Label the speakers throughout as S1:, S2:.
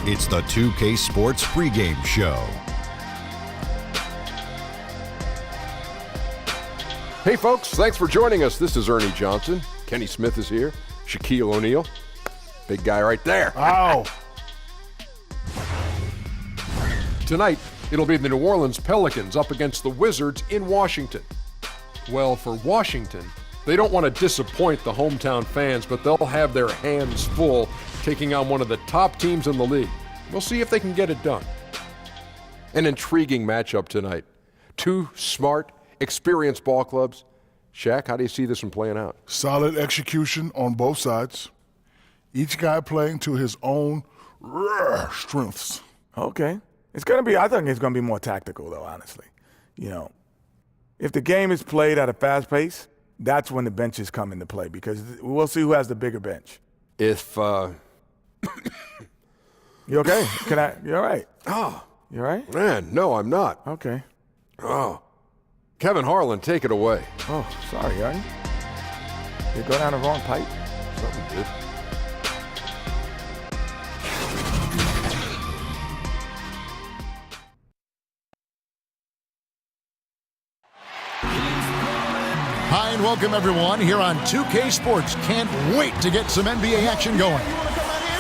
S1: It's the 2K Sports pregame show.
S2: Hey folks, thanks for joining us. This is Ernie Johnson. Kenny Smith is here. Shaquille O'Neal. Big guy right there.
S3: Ow.
S2: Tonight, it'll be the New Orleans Pelicans up against the Wizards in Washington. Well, for Washington, they don't want to disappoint the hometown fans, but they'll have their hands full taking on one of the top teams in the league. We'll see if they can get it done. An intriguing matchup tonight. Two smart, experienced ball clubs. Shaq, how do you see this one playing out?
S3: Solid execution on both sides. Each guy playing to his own strengths.
S4: Okay. I think it's going to be more tactical, though, honestly. You know, if the game is played at a fast pace, that's when the benches come into play, because we'll see who has the bigger bench.
S2: If,
S4: You okay? You all right?
S2: Oh.
S4: You all right?
S2: Man, no, I'm not.
S4: Okay.
S2: Oh. Kevin Harlan, take it away.
S4: Oh, sorry, Ernie. Did it go down the wrong pipe?
S2: Something did.
S5: Hi, and welcome everyone here on 2K Sports. Can't wait to get some NBA action going.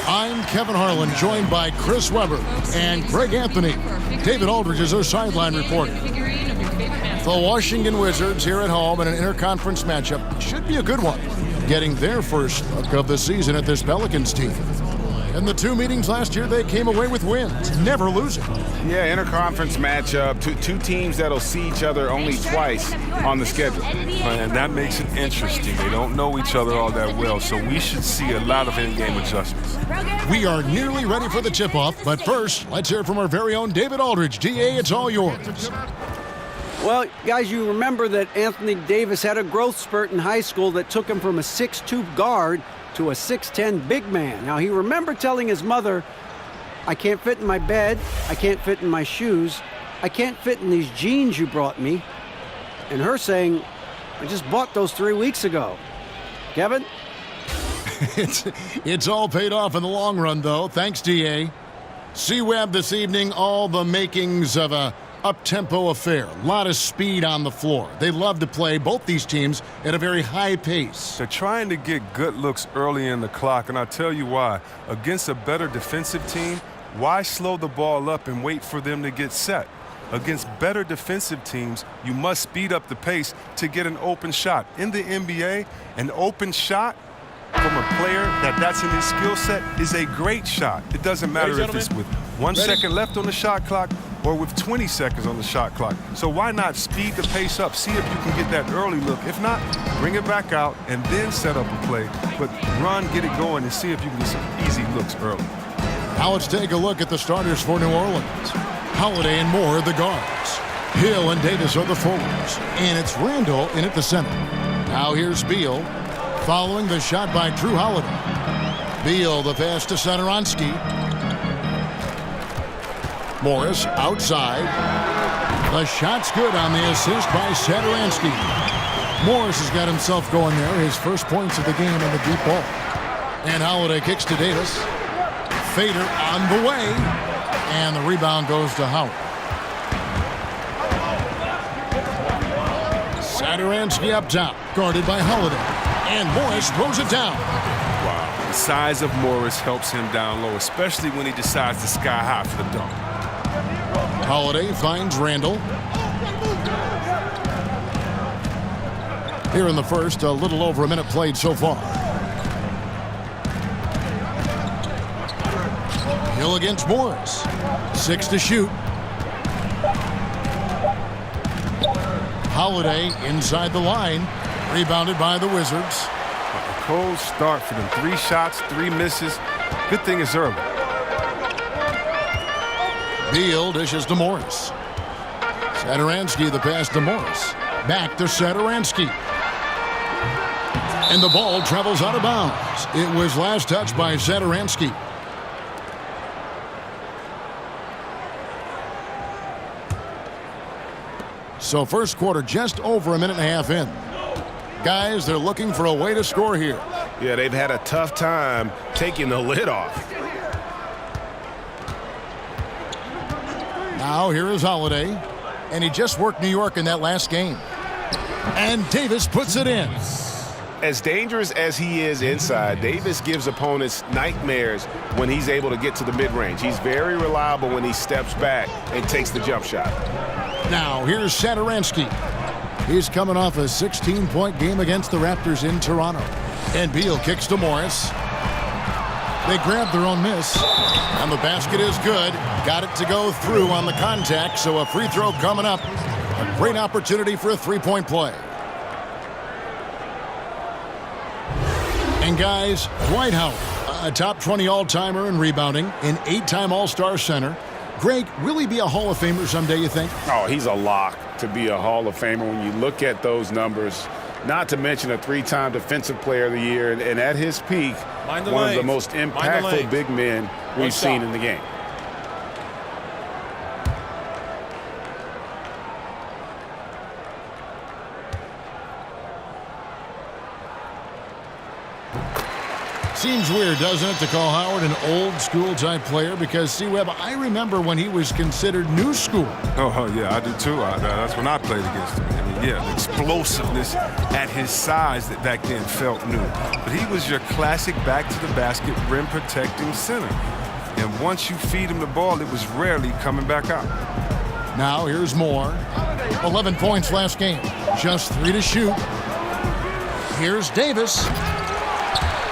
S5: I'm Kevin Harlan, joined by Chris Webber and Greg Anthony. David Aldridge is our sideline reporter. The Washington Wizards here at home in an interconference matchup should be a good one, getting their first look of the season at this Pelicans team. In the two meetings last year, they came away with wins, never losing.
S6: Yeah, interconference matchup, two teams that'll see each other only twice on the schedule.
S7: And that makes it interesting. They don't know each other all that well, so we should see a lot of in-game adjustments.
S5: We are nearly ready for the tip-off, but first, let's hear from our very own David Aldridge. DA, it's all yours.
S8: Well, guys, you remember that Anthony Davis had a growth spurt in high school that took him from a 6'2" guard to a 6'10" big man. Now, he remembered telling his mother, I can't fit in my bed, I can't fit in my shoes, I can't fit in these jeans you brought me. And her saying, I just bought those 3 weeks ago. Kevin?
S5: It's all paid off in the long run, though. Thanks, DA. C-Web this evening, all the makings of a up-tempo affair. A lot of speed on the floor. They love to play, both these teams, at a very high pace.
S7: They're trying to get good looks early in the clock, and I'll tell you why. Against a better defensive team, why slow the ball up and wait for them to get set? Against better defensive teams, you must speed up the pace to get an open shot. In the NBA, an open shot from a player that's in his skill set is a great shot. It doesn't matter if it's with 1 second left on the shot clock or with 20 seconds on the shot clock. So why not speed the pace up, see if you can get that early look. If not, bring it back out and then set up a play. But run, get it going, and see if you can get some easy looks early.
S5: Now let's take a look at the starters for New Orleans. Holiday and Moore, the guards. Hill and Davis are the forwards. And it's Randall in at the center. Now here's Beal, following the shot by Drew Holiday. Beal, the pass to Satoransky. Morris outside. The shot's good on the assist by Satoransky. Morris has got himself going there, his first points of the game in the deep ball. And Holiday kicks to Davis. Fader on the way. And the rebound goes to Howard. Satoransky up top, guarded by Holiday. And Morris throws it down.
S7: Wow. The size of Morris helps him down low, especially when he decides to sky high for the dunk.
S5: Holiday finds Randall. Here in the first, a little over a minute played so far. Hill against Morris. 6 to shoot. Holiday inside the line. Rebounded by the Wizards.
S7: A cold start for them. 3 shots, 3 misses. Good thing it's early.
S5: Beal dishes to Morris. Satoransky the pass to Morris. Back to Satoransky. And the ball travels out of bounds. It was last touched by Satoransky. So first quarter just over a minute and a half in. Guys, they're looking for a way to score here.
S6: Yeah, they've had a tough time taking the lid off.
S5: Now here is Holiday, and he just worked New York in that last game. And Davis puts it in.
S6: As dangerous as he is inside, Davis gives opponents nightmares when he's able to get to the mid-range. He's very reliable when he steps back and takes the jump shot.
S5: Now here's Satoransky. He's coming off a 16-point game against the Raptors in Toronto. And Beal kicks to Morris. They grab their own miss, and the basket is good. Got it to go through on the contact, so a free throw coming up. A great opportunity for a three-point play. And guys, Dwight Howard, a top 20 all-timer in rebounding, an 8-time All-Star center. Greg, will he be a Hall of Famer someday, you think?
S6: Oh, he's a lock to be a Hall of Famer when you look at those numbers. Not to mention a 3-time Defensive Player of the Year, and at his peak, one of the most impactful big men we've seen in the game.
S5: Seems weird, doesn't it, to call Howard an old-school type player? Because, see, Webb, I remember when he was considered new school.
S7: Oh, yeah, I do too. That's when I played against him. I mean, yeah, the explosiveness at his size that back then felt new. But he was your classic back-to-the-basket, rim-protecting center. And once you feed him the ball, it was rarely coming back out.
S5: Now here's Moore. 11 points last game. Just 3 to shoot. Here's Davis.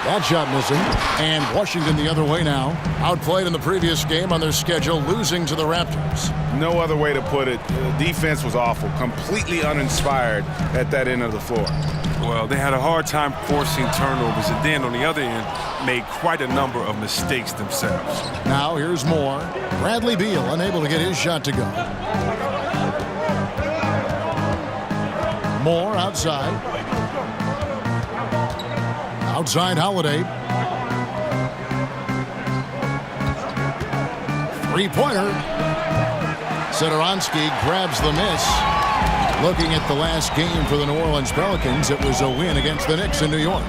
S5: That shot missing. And Washington the other way now. Outplayed in the previous game on their schedule, losing to the Raptors.
S6: No other way to put it. The defense was awful. Completely uninspired at that end of the floor.
S7: Well, they had a hard time forcing turnovers, and then on the other end, made quite a number of mistakes themselves.
S5: Now here's Moore. Bradley Beal unable to get his shot to go. Moore outside. Outside Holiday. Three-pointer. Satoransky grabs the miss. Looking at the last game for the New Orleans Pelicans, it was a win against the Knicks in New York.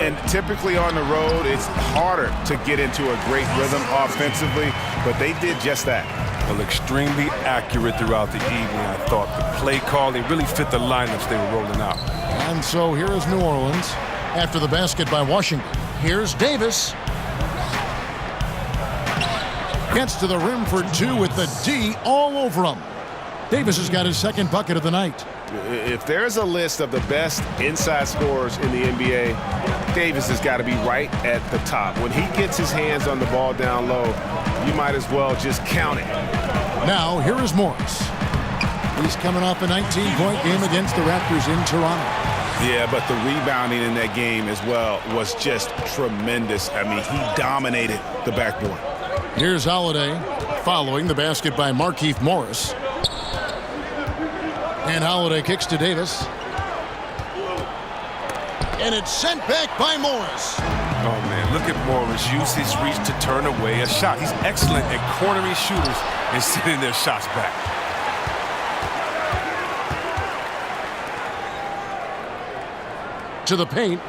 S6: And typically on the road, it's harder to get into a great rhythm offensively, but they did just that.
S7: Well, extremely accurate throughout the evening. I thought the play calling really fit the lineups they were rolling out.
S5: And so here is New Orleans after the basket by Washington. Here's Davis. Gets to the rim for 2 with the D all over him. Davis has got his second bucket of the night.
S6: If there's a list of the best inside scorers in the NBA, Davis has got to be right at the top. When he gets his hands on the ball down low, you might as well just count it.
S5: Now, here is Morris. He's coming off a 19-point game against the Raptors in Toronto.
S6: Yeah, but the rebounding in that game as well was just tremendous. I mean, he dominated the backboard.
S5: Here's Holiday following the basket by Markieff Morris. And Holiday kicks to Davis. And it's sent back by Morris.
S7: Oh, man, look at Morris use his reach to turn away a shot. He's excellent at cornering shooters and sending their shots back.
S5: To the paint.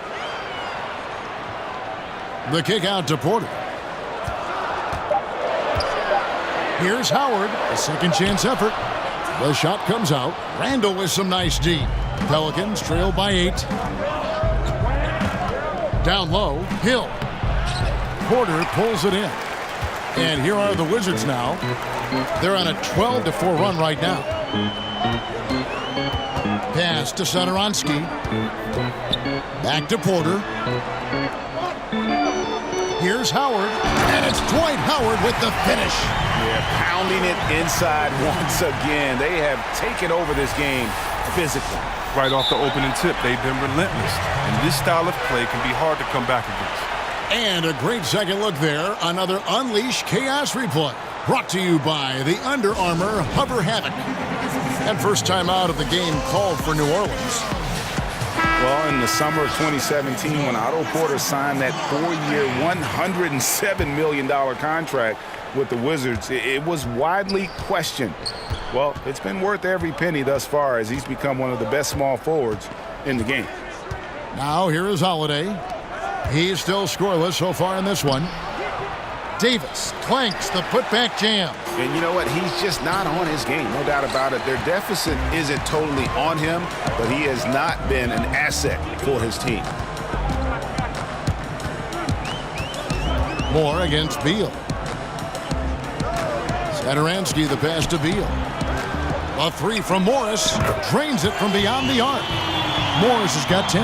S5: The kick out to Porter. Here's Howard, a second chance effort. The shot comes out. Randall with some nice D. Pelicans trail by 8. Down low, Hill. Porter pulls it in. And here are the Wizards now. They're on a 12-4 run right now. Pass to Satoransky. Back to Porter. Here's Howard. And it's Dwight Howard with the finish.
S6: Yeah, pounding it inside once again. They have taken over this game physically.
S7: Right off the opening tip, they've been relentless. And this style of play can be hard to come back against.
S5: And a great second look there. Another Unleash Chaos replay. Brought to you by the Under Armour Hover Havoc. And first time out of the game called for New Orleans.
S6: Well, in the summer of 2017, when Otto Porter signed that 4-year, $107 million contract with the Wizards, it was widely questioned. Well, it's been worth every penny thus far as he's become one of the best small forwards in the game.
S5: Now here is Holiday. He's still scoreless so far in this one. Davis clanks the putback jam.
S6: And you know what? He's just not on his game, no doubt about it. Their deficit isn't totally on him, but he has not been an asset for his team.
S5: Moore against Beal. Satoransky the pass to Beal. A three from Morris. Drains it from beyond the arc. Morris has got 10.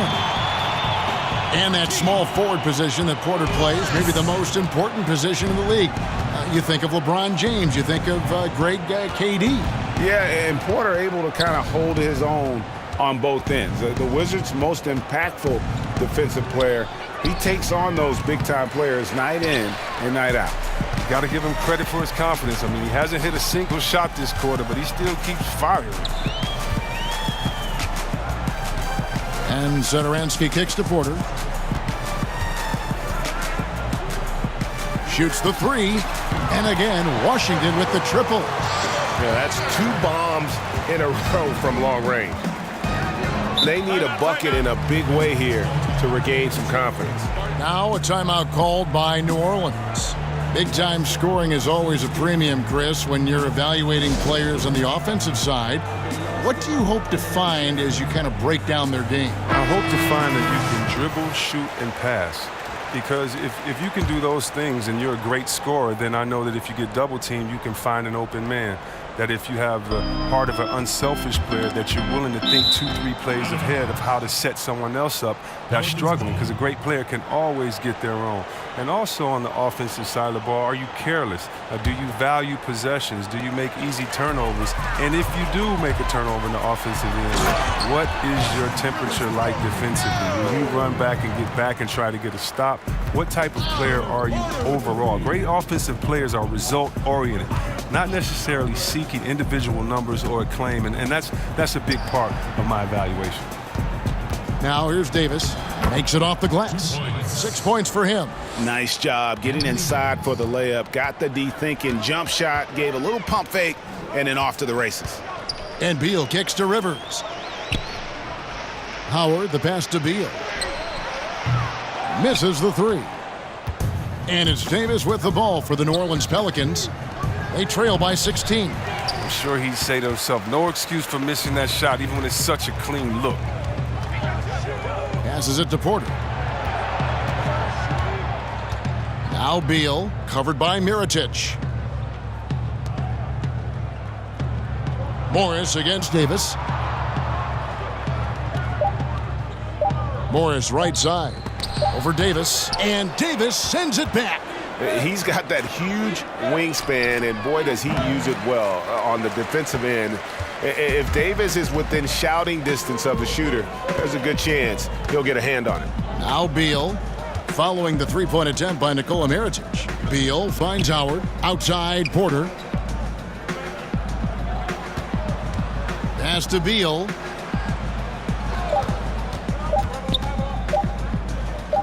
S5: And that small forward position that Porter plays, maybe the most important position in the league. You think of LeBron James. You think of Greg KD.
S6: Yeah, and Porter able to kind of hold his own on both ends. The Wizards' most impactful defensive player. He takes on those big-time players night in and night out.
S7: You got to give him credit for his confidence. I mean, he hasn't hit a single shot this quarter, but he still keeps firing.
S5: And Satoransky kicks to Porter. Shoots the three. And again, Washington with the triple.
S9: Yeah, that's 2 bombs in a row from long range. They need a bucket in a big way here to regain some confidence.
S5: Now a timeout called by New Orleans. Big-time scoring is always a premium, Chris, when you're evaluating players on the offensive side. What do you hope to find as you kind of break down their game?
S7: I hope to find that you can dribble, shoot, and pass. Because if you can do those things and you're a great scorer, then I know that if you get double-teamed, you can find an open man. That if you have the heart of an unselfish player, that you're willing to think 2-3 plays ahead of how to set someone else up that's struggling, because a great player can always get their own. And also on the offensive side of the ball, are you careless? Do you value possessions? Do you make easy turnovers? And if you do make a turnover in the offensive end, what is your temperature like defensively? Will you run back and get back and try to get a stop? What type of player are you overall? Great offensive players are result-oriented, not necessarily seeking individual numbers or acclaim, and that's a big part of my evaluation.
S5: Now here's Davis. Makes it off the glass. 6 points for him.
S6: Nice job getting inside for the layup. Got the D thinking. Jump shot. Gave a little pump fake. And then off to the races.
S5: And Beal kicks to Rivers. Howard the pass to Beal. Misses the three. And it's Davis with the ball for the New Orleans Pelicans. They trail by 16.
S7: I'm sure he'd say to himself, no excuse for missing that shot, even when it's such a clean look.
S5: Passes it to Porter. Now Beal, covered by Mirotic. Morris against Davis. Morris right side. Over Davis. And Davis sends it back.
S9: He's got that huge wingspan, and boy, does he use it well on the defensive end. If Davis is within shouting distance of the shooter, there's a good chance he'll get a hand on it.
S5: Now Beal, following the three-point attempt by Nikola Mirotic. Beal finds Howard, outside Porter. Pass to Beal.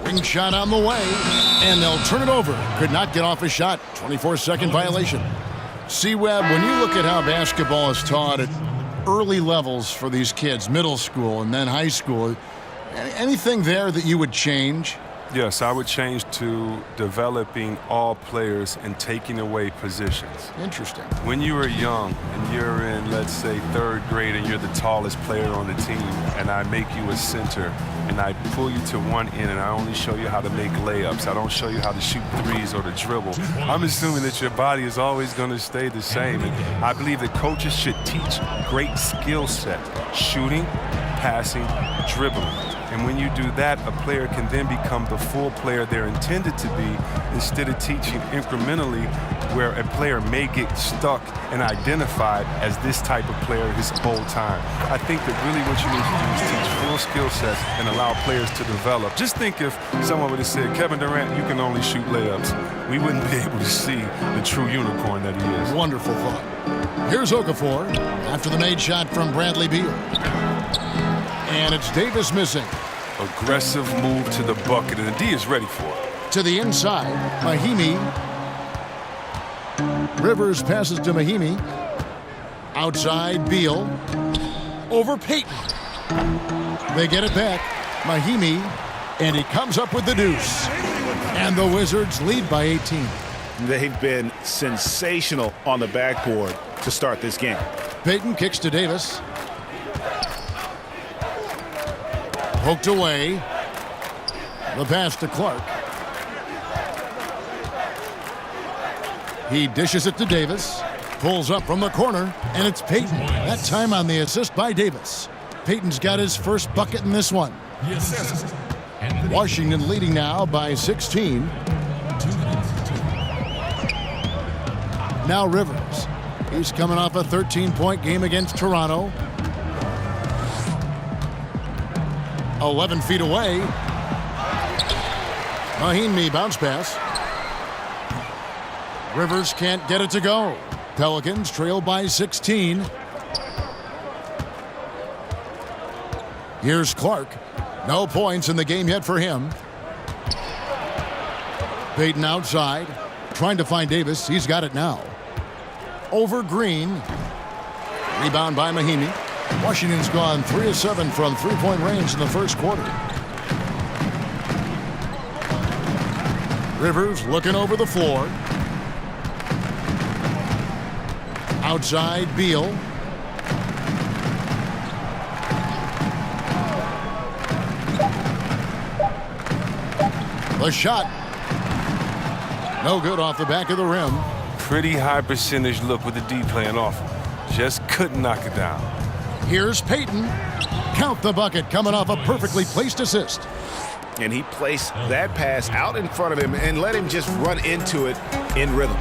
S5: Ring shot on the way, and they'll turn it over. Could not get off a shot. 24-second violation. C-Web, when you look at how basketball is taught at early levels for these kids, middle school and then high school, anything there that you would change?
S7: Yes, I would change to developing all players and taking away positions.
S5: Interesting.
S7: When you were young and you're in, let's say, 3rd grade and you're the tallest player on the team, and I make you a center and I pull you to one end and I only show you how to make layups, I don't show you how to shoot threes or to dribble, I'm assuming that your body is always going to stay the same. And I believe that coaches should teach great skill set: shooting, passing, dribbling. And when you do that, a player can then become the full player they're intended to be, instead of teaching incrementally where a player may get stuck and identified as this type of player his whole time. I think that really what you need to do is teach full skill sets and allow players to develop. Just think if someone would have said, Kevin Durant, you can only shoot layups. We wouldn't be able to see the true unicorn that he is.
S5: Wonderful thought. Here's Okafor after the made shot from Bradley Beal. And it's Davis missing.
S7: Aggressive move to the bucket, and the D is ready for it.
S5: To the inside, Mahimi. Rivers passes to Mahimi. Outside, Beal. Over Payton. They get it back. Mahimi, and he comes up with the deuce. And the Wizards lead by 18.
S6: They've been sensational on the backboard to start this game.
S5: Payton kicks to Davis. Poked away. The pass to Clark. He dishes it to Davis. Pulls up from the corner, and it's Payton. That time on the assist by Davis. Payton's got his first bucket in this one. Washington leading now by 16. Now Rivers. He's coming off a 13-point game against Toronto. 11 feet away. Mahinmi bounce pass. Rivers can't get it to go. Pelicans trail by 16. Here's Clark. No points in the game yet for him. Payton outside. Trying to find Davis. He's got it now. Over Green. Rebound by Mahinmi. Washington's gone 3 of 7 from three-point range in the first quarter. Rivers looking over the floor. Outside, Beal. The shot. No good off the back of the rim.
S7: Pretty high percentage look with the D playing off. Just couldn't knock it down.
S5: Here's Payton. Count the bucket coming off a perfectly placed assist.
S9: And he placed that pass out in front of him and let him just run into it in rhythm.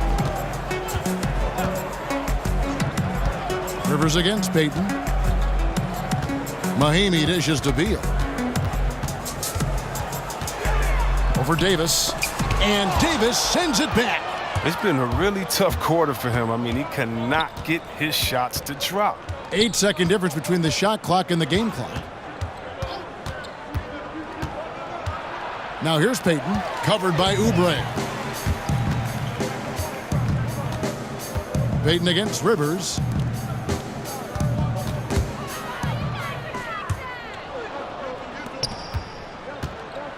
S5: Rivers against Payton. Mahinmi dishes to Beal. Over Davis. And Davis sends it back.
S7: It's been a really tough quarter for him. I mean, he cannot get his shots to drop.
S5: 8-second difference between the shot clock and the game clock. Now here's Payton, covered by Oubre. Payton against Rivers.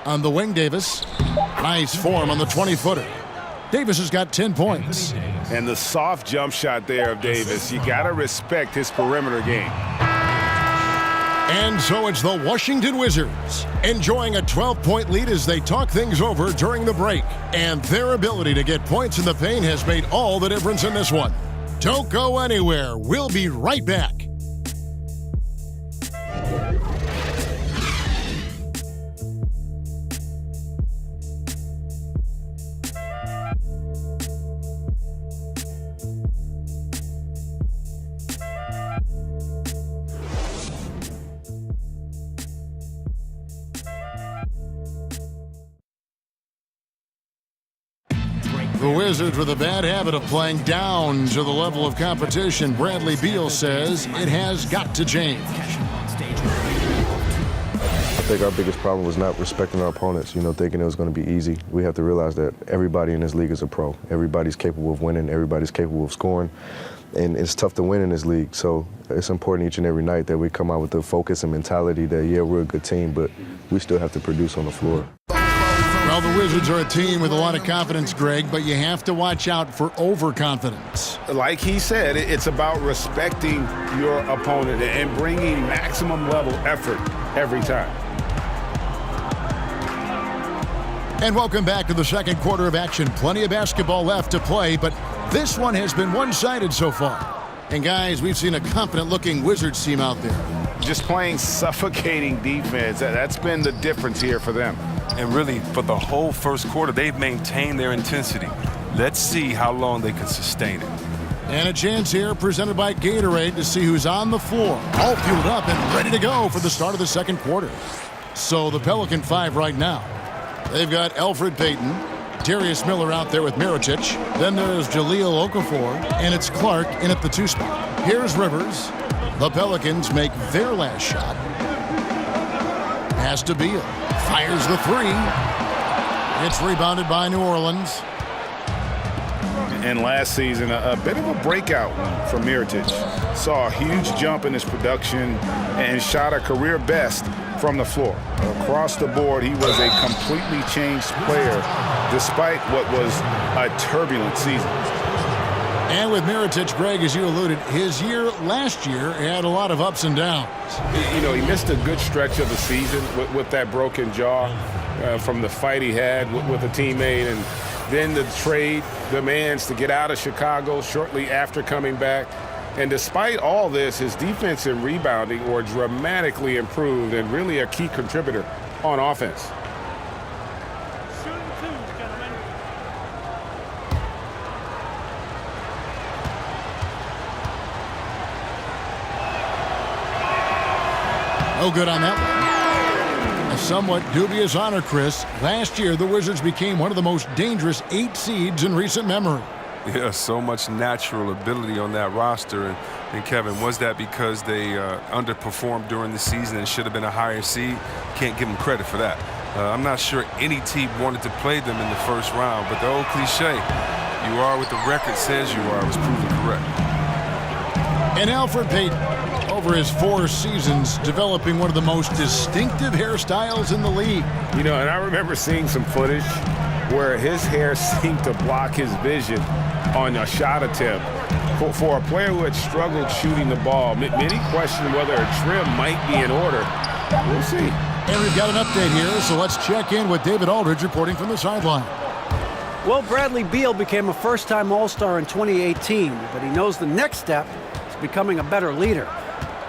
S5: On the wing, Davis. Nice form on the 20-footer. Davis has got 10 points.
S6: And the soft jump shot there of Davis. You got to respect his perimeter game.
S5: And so it's the Washington Wizards enjoying a 12-point lead as they talk things over during the break. And their ability to get points in the paint has made all the difference in this one. Don't go anywhere. We'll be right back. The Wizards with a bad habit of playing down to the level of competition. Bradley Beal says it has got to change.
S10: I think our biggest problem was not respecting our opponents, thinking it was going to be easy. We have to realize that everybody in this league is a pro. Everybody's capable of winning. Everybody's capable of scoring. And it's tough to win in this league. So it's important each and every night that we come out with the focus and mentality that, yeah, we're a good team, but we still have to produce on the floor.
S5: Well, the Wizards are a team with a lot of confidence, Greg, but you have to watch out for overconfidence.
S6: Like he said, it's about respecting your opponent and bringing maximum level effort every time.
S5: And welcome back to the second quarter of action. Plenty of basketball left to play, but this one has been one-sided so far. And guys, we've seen a confident-looking Wizards team out there.
S6: Just playing suffocating defense. That's been the difference here for them.
S7: And really, for the whole first quarter, they've maintained their intensity. Let's see how long they can sustain it.
S5: And a chance here presented by Gatorade to see who's on the floor. All fueled up and ready to go for the start of the second quarter. So the Pelican 5 right now. They've got Elfrid Payton, Darius Miller out there with Mirotic. Then there's Jahlil Okafor, and it's Clark in at the 2 spot. Here's Rivers. The Pelicans make their last shot. Pass to Beal. Fires the 3. It's rebounded by New Orleans.
S6: And last season, a bit of a breakout from Mirotic. Saw a huge jump in his production and shot a career best from the floor. Across the board, he was a completely changed player despite what was a turbulent season.
S5: And with Mirotic, Greg, as you alluded, his year last year had a lot of ups and downs.
S6: You know, he missed a good stretch of the season with that broken jaw from the fight he had with a teammate, and then the trade demands to get out of Chicago shortly after coming back. And despite all this, his defense and rebounding were dramatically improved and really a key contributor on offense.
S5: No good on that one. A somewhat dubious honor, Chris. Last year, the Wizards became one of the most dangerous 8 seeds in recent memory.
S7: Yeah, so much natural ability on that roster. And Kevin, was that because they underperformed during the season and should have been a higher seed? Can't give them credit for that. I'm not sure any team wanted to play them in the first round, but the old cliche, you are what the record says you are, was proven correct.
S5: And Alfred Payton, over his 4 seasons, developing one of the most distinctive hairstyles in the league.
S6: You know, and I remember seeing some footage where his hair seemed to block his vision on a shot attempt. For a player who had struggled shooting the ball, many question whether a trim might be in order. We'll see.
S5: And we've got an update here, so let's check in with David Aldridge reporting from the sideline.
S8: Well, Bradley Beal became a first-time All-Star in 2018, but he knows the next step is becoming a better leader.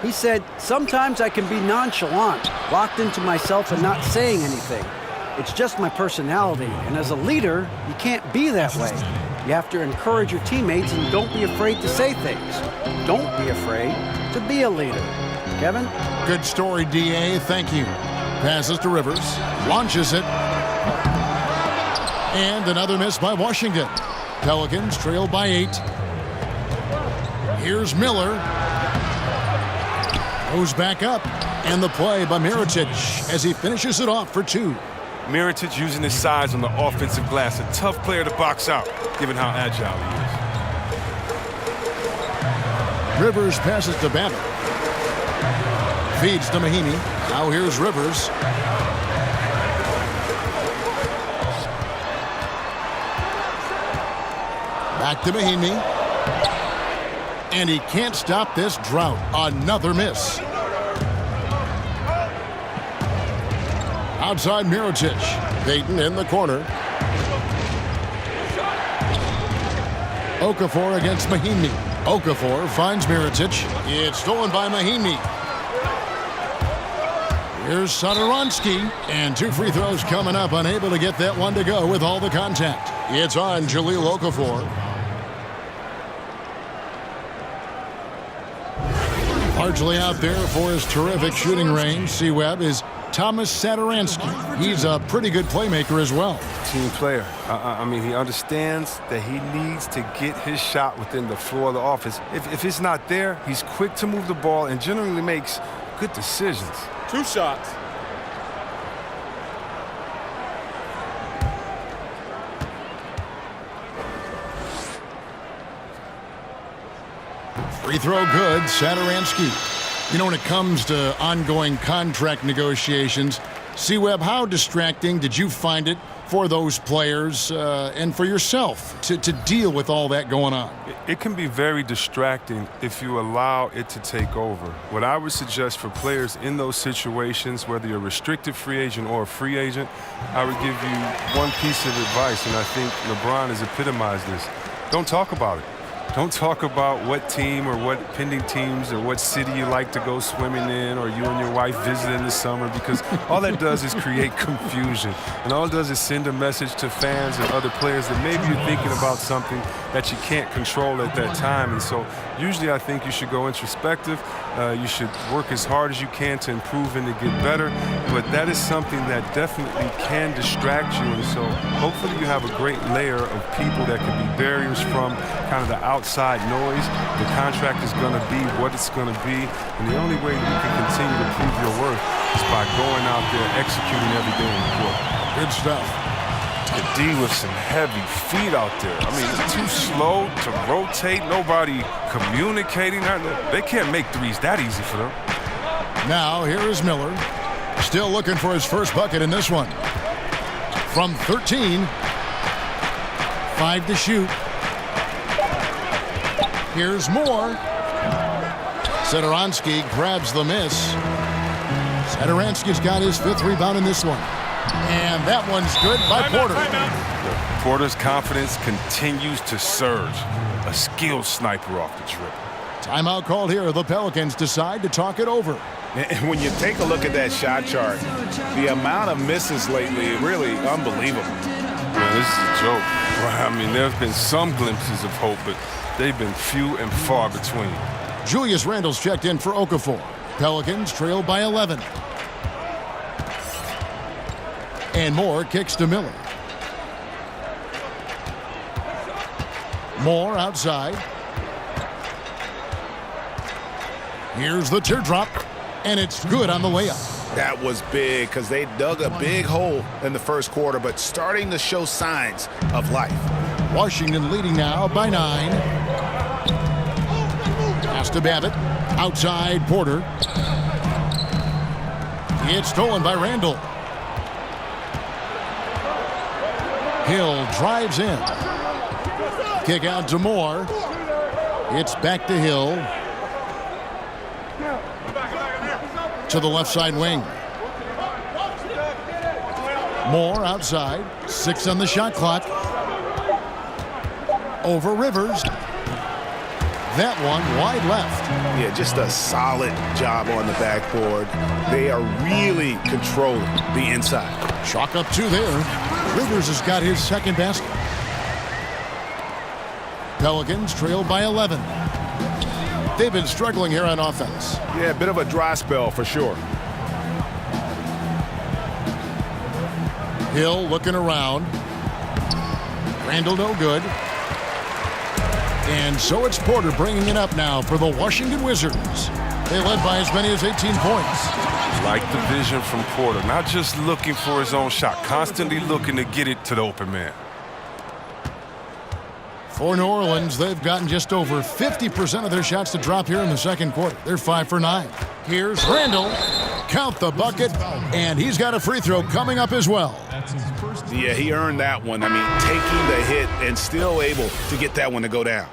S8: He said, "Sometimes I can be nonchalant, locked into myself and not saying anything. It's just my personality, and as a leader, you can't be that way. You have to encourage your teammates and don't be afraid to say things. Don't be afraid to be a leader." Kevin?
S5: Good story, D.A. Thank you. Passes to Rivers. Launches it. And another miss by Washington. Pelicans trail by 8. Here's Miller. Goes back up. And the play by Mirotic as he finishes it off for 2.
S7: Mirotic using his size on the offensive glass. A tough player to box out, given how agile he is.
S5: Rivers passes to Babbitt. Feeds to Mahinmi. Now here's Rivers. Back to Mahinmi. And he can't stop this drought. Another miss. Outside Mirotic. Payton in the corner. Okafor against Mahinmi. Okafor finds Mirotic. It's stolen by Mahinmi. Here's Satoransky. And 2 free throws coming up. Unable to get that one to go with all the contact. It's on Jahlil Okafor. Largely out there for his terrific shooting range, C-Web, is Thomas Satoransky. He's a pretty good playmaker as well.
S7: Team player. I mean, he understands that he needs to get his shot within the floor of the offense. If it's not there, he's quick to move the ball and generally makes good decisions.
S11: 2 shots.
S5: Free throw good, Satoransky. You know, when it comes to ongoing contract negotiations, C-Web, how distracting did you find it for those players and for yourself to deal with all that going on?
S7: It can be very distracting if you allow it to take over. What I would suggest for players in those situations, whether you're a restricted free agent or a free agent, I would give you one piece of advice, and I think LeBron has epitomized this. Don't talk about it. Don't talk about what team or what pending teams or what city you like to go swimming in or you and your wife visit in the summer, because all that does is create confusion. And all it does is send a message to fans and other players that maybe you're thinking about something that you can't control at that time. And so usually I think you should go introspective. You should work as hard as you can to improve and to get better. But that is something that definitely can distract you. And so hopefully you have a great layer of people that can be barriers from kind of the outside noise. The contract is going to be what it's going to be. And the only way that you can continue to prove your worth is by going out there, executing every day in the court.
S5: Good stuff.
S7: The D with some heavy feet out there. I mean, it's too slow to rotate. Nobody communicating. They can't make threes that easy for them.
S5: Now, here is Miller. Still looking for his first bucket in this one. From 13, 5 to shoot. Here's Moore. Satoransky grabs the miss. Satoransky's got his 5th rebound in this one. And that one's good by Porter.
S7: Porter's confidence continues to surge. A skilled sniper off the dribble.
S5: Timeout called here. The Pelicans decide to talk it over.
S6: And when you take a look at that shot chart, the amount of misses lately, really unbelievable.
S7: Man, this is a joke. I mean, there's been some glimpses of hope, but they've been few and far between.
S5: Julius Randle's checked in for Okafor. Pelicans trail by 11. And Moore kicks to Miller. Moore outside. Here's the teardrop, and it's good on the layup.
S6: That was big because they dug a big hole in the first quarter, but starting to show signs of life.
S5: Washington leading now by 9. Pass to Babbitt. Outside Porter. It's stolen by Randle. Hill drives in. Kick out to Moore. It's back to Hill. To the left side wing. Moore outside. 6 on the shot clock. Over Rivers. That one wide left.
S6: Yeah, just a solid job on the backboard. They are really controlling the inside.
S5: Chalk up 2 there. Rivers has got his 2nd basket. Pelicans trail by 11. They've been struggling here on offense.
S6: Yeah, a bit of a dry spell for sure.
S5: Hill looking around. Randle no good. And so it's Porter bringing it up now for the Washington Wizards. They led by as many as 18 points.
S7: Like the vision from Porter, not just looking for his own shot, constantly looking to get it to the open man.
S5: For New Orleans, they've gotten just over 50% of their shots to drop here in the second quarter. They're 5 for 9. Here's Randle. Count the bucket, and he's got a free throw coming up as well.
S6: Yeah, he earned that one. I mean, taking the hit and still able to get that one to go down.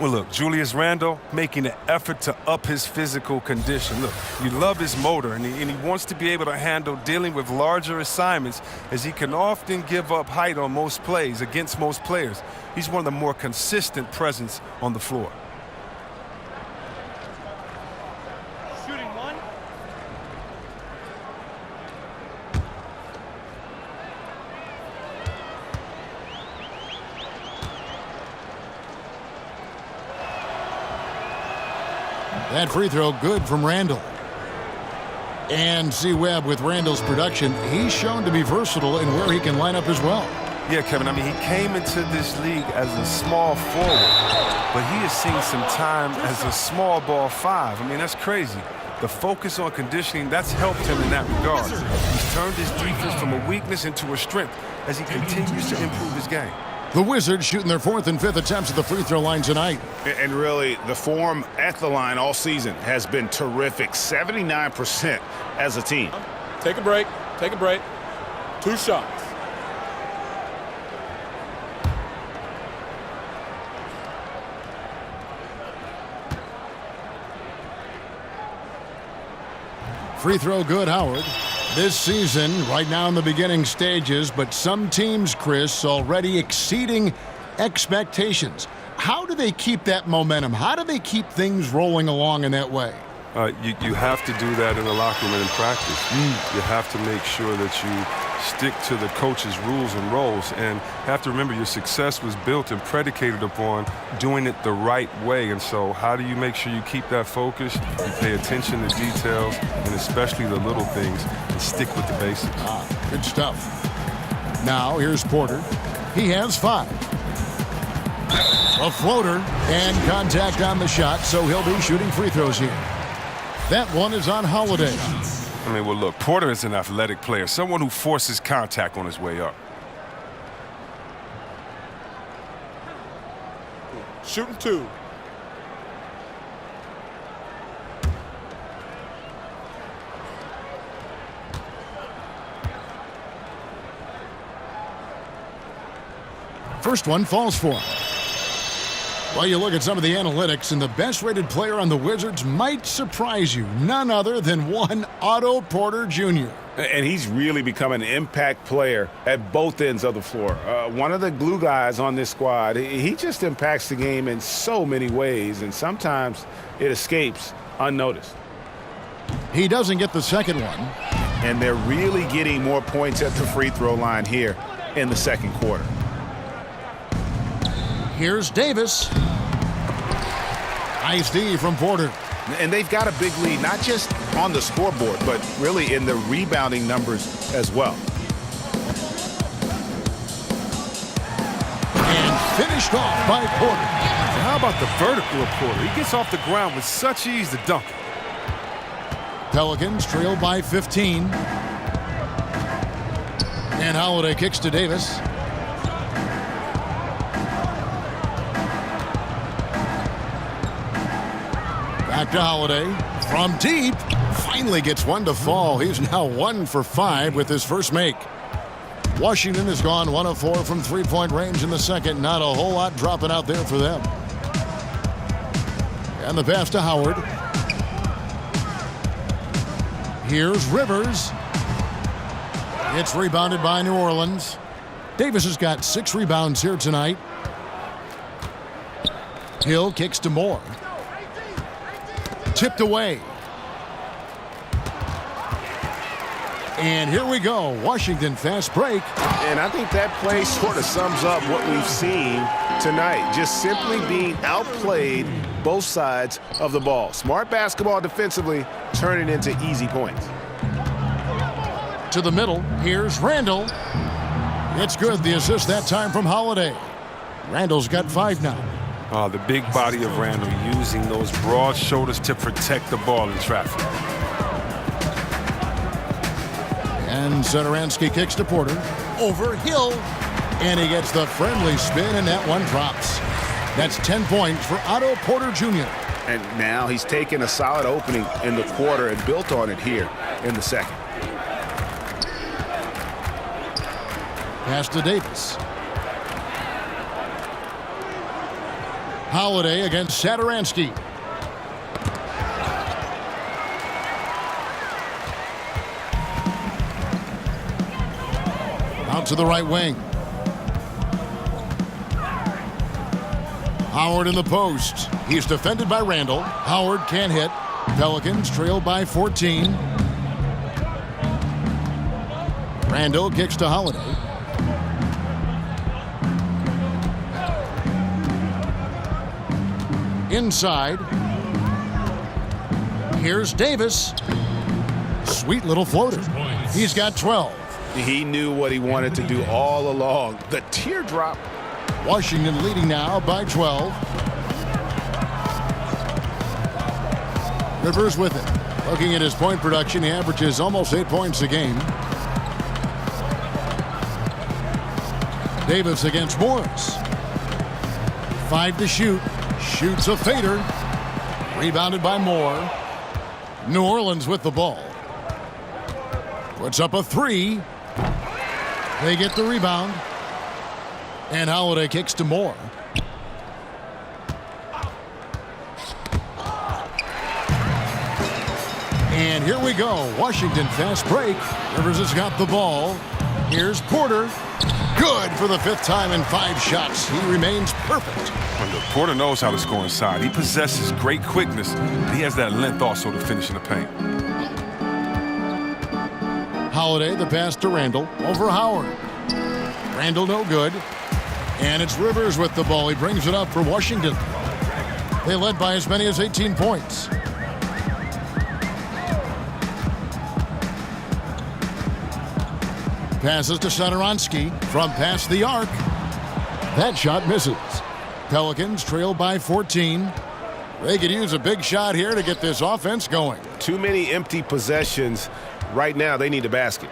S7: Well, look, Julius Randle making an effort to up his physical condition. Look, you love his motor, and he wants to be able to handle dealing with larger assignments, as he can often give up height on most plays against most players. He's one of the more consistent presence on the floor.
S11: Shooting 1.
S5: That free throw good from Randle. And see Webb with Randle's production. He's shown to be versatile in where he can line up as well.
S7: Yeah, Kevin, I mean, he came into this league as a small forward, but he has seen some time as a small ball 5. I mean, that's crazy. The focus on conditioning, that's helped him in that regard. He's turned his defense from a weakness into a strength as he continues to improve his game.
S5: The Wizards shooting their 4th and 5th attempts at the free throw line tonight.
S6: And really, the form at the line all season has been terrific. 79% as a team.
S11: Take a break. Take a break. 2 shots.
S5: Free throw good, Howard. This season, right now in the beginning stages, but some teams, Chris, already exceeding expectations. How do they keep that momentum? How do they keep things rolling along in that way?
S7: You have to do that in the locker room and in practice. You have to make sure that you stick to the coach's rules and roles, and have to remember your success was built and predicated upon doing it the right way. And so how do you make sure you keep that focus? You pay attention to details, and especially the little things, and stick with the basics.
S5: Good stuff. Now here's Porter. He has 5. A floater and contact on the shot, so he'll be shooting free throws here. That one is on Holiday.
S7: I mean, well, look, Porter is an athletic player, someone who forces contact on his way up.
S11: Shooting 2.
S5: first one falls for him. Well, you look at some of the analytics, and the best-rated player on the Wizards might surprise you. None other than one Otto Porter Jr.
S6: And he's really become an impact player at both ends of the floor. One of the glue guys on this squad. He just impacts the game in so many ways, and sometimes it escapes unnoticed.
S5: He doesn't get the second one.
S9: And they're really getting more points at the free throw line here in the second quarter.
S5: Here's Davis. Nice D from Porter.
S9: And they've got a big lead, not just on the scoreboard, but really in the rebounding numbers as well.
S5: And finished off by Porter.
S7: How about the vertical of Porter? He gets off the ground with such ease to dunk it.
S5: Pelicans trail by 15. And Holiday kicks to Davis. Back to Holiday. From deep. Finally gets one to fall. He's now 1 for 5 with his first make. Washington has gone 1 of 4 from three-point range in the second. Not a whole lot dropping out there for them. And the pass to Howard. Here's Rivers. It's rebounded by New Orleans. Davis has got 6 rebounds here tonight. Hill kicks to Moore. Tipped away. And here we go. Washington fast break.
S9: And I think that play sort of sums up what we've seen tonight. Just simply being outplayed both sides of the ball. Smart basketball defensively, turning into easy points.
S5: To the middle. Here's Randall. It's good. The assist that time from Holiday. Randall's got 5 now.
S7: The big body of Randall using those broad shoulders to protect the ball in traffic.
S5: And Satoransky kicks to Porter. Over Hill. And he gets the friendly spin, and that one drops. That's 10 points for Otto Porter Jr.
S9: And now he's taken a solid opening in the quarter and built on it here in the second.
S5: Pass to Davis. Holiday against Satoransky. Out to the right wing. Howard in the post. He's defended by Randall. Howard can't hit. Pelicans trail by 14. Randall kicks to Holiday. Inside. Here's Davis. Sweet little floater. He's got 12.
S9: He knew what he wanted to do all along. The teardrop.
S5: Washington leading now by 12. Rivers with it. Looking at his point production, he averages almost 8 points a game. Davis against Morris. 5 to shoot. Shoots a fader. Rebounded by Moore. New Orleans with the ball. Puts up a 3. They get the rebound. And Holiday kicks to Moore. And here we go. Washington fast break. Rivers has got the ball. Here's Porter. Good for the 5th time in 5 shots. He remains perfect.
S7: Porter knows how to score inside. He possesses great quickness. He has that length also to finish in the paint.
S5: Holiday, the pass to Randall. Over Howard. Randall no good. And it's Rivers with the ball. He brings it up for Washington. They led by as many as 18 points. Passes to Satoransky from past the arc. That shot misses. Pelicans trail by 14. They could use a big shot here to get this offense going.
S9: Too many empty possessions. Right now, they need a basket.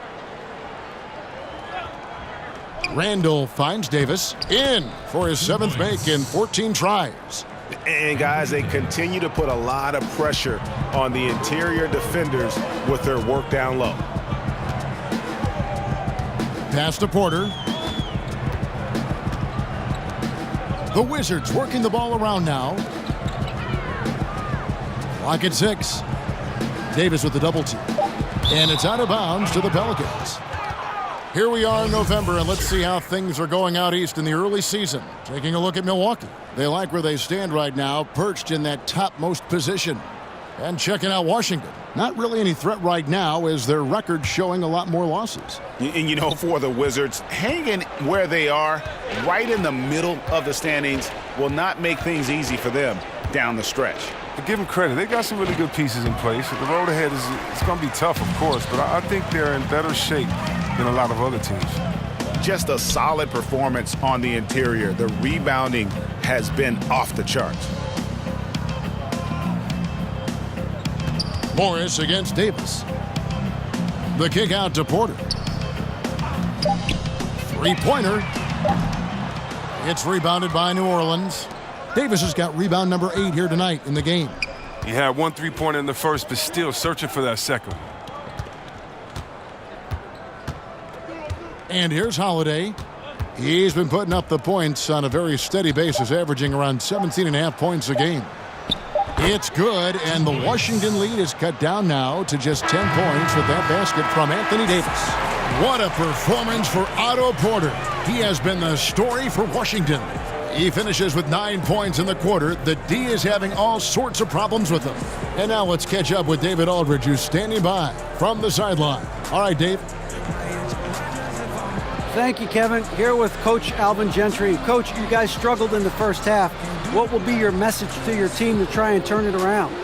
S5: Randall finds Davis in for his 7th make in 14 tries.
S9: And guys, they continue to put a lot of pressure on the interior defenders with their work down low.
S5: Pass to Porter. The Wizards working the ball around now. Clock at 6. Davis with the double team. And it's out of bounds to the Pelicans. Here we are in November, and let's see how things are going out east in the early season. Taking a look at Milwaukee. They like where they stand right now, perched in that topmost position. And checking out Washington. Not really any threat right now as their record showing a lot more losses.
S6: And you know, for the Wizards, hanging where they are, right in the middle of the standings, will not make things easy for them down the stretch.
S7: To give them credit, they got some really good pieces in place. The road ahead it's going to be tough, of course, but I think they're in better shape than a lot of other teams.
S6: Just a solid performance on the interior. The rebounding has been off the charts.
S5: Morris against Davis. The kick out to Porter. Three-pointer. It's rebounded by New Orleans. Davis has got rebound number 8 here tonight in the game.
S7: He had 1 3-pointer in the first, but still searching for that second.
S5: And here's Holiday. He's been putting up the points on a very steady basis, averaging around 17.5 points a game. It's good, and the Washington lead is cut down now to just 10 points with that basket from Anthony Davis. What a performance for Otto Porter. He has been the story for Washington. He finishes with 9 points in the quarter. The D is having all sorts of problems with him. And now let's catch up with David Aldridge, who's standing by from the sideline. All right, Dave.
S8: Thank you, Kevin. Here with Coach Alvin Gentry. Coach, you guys struggled in the first half. What will be your message to your team to try and turn it around?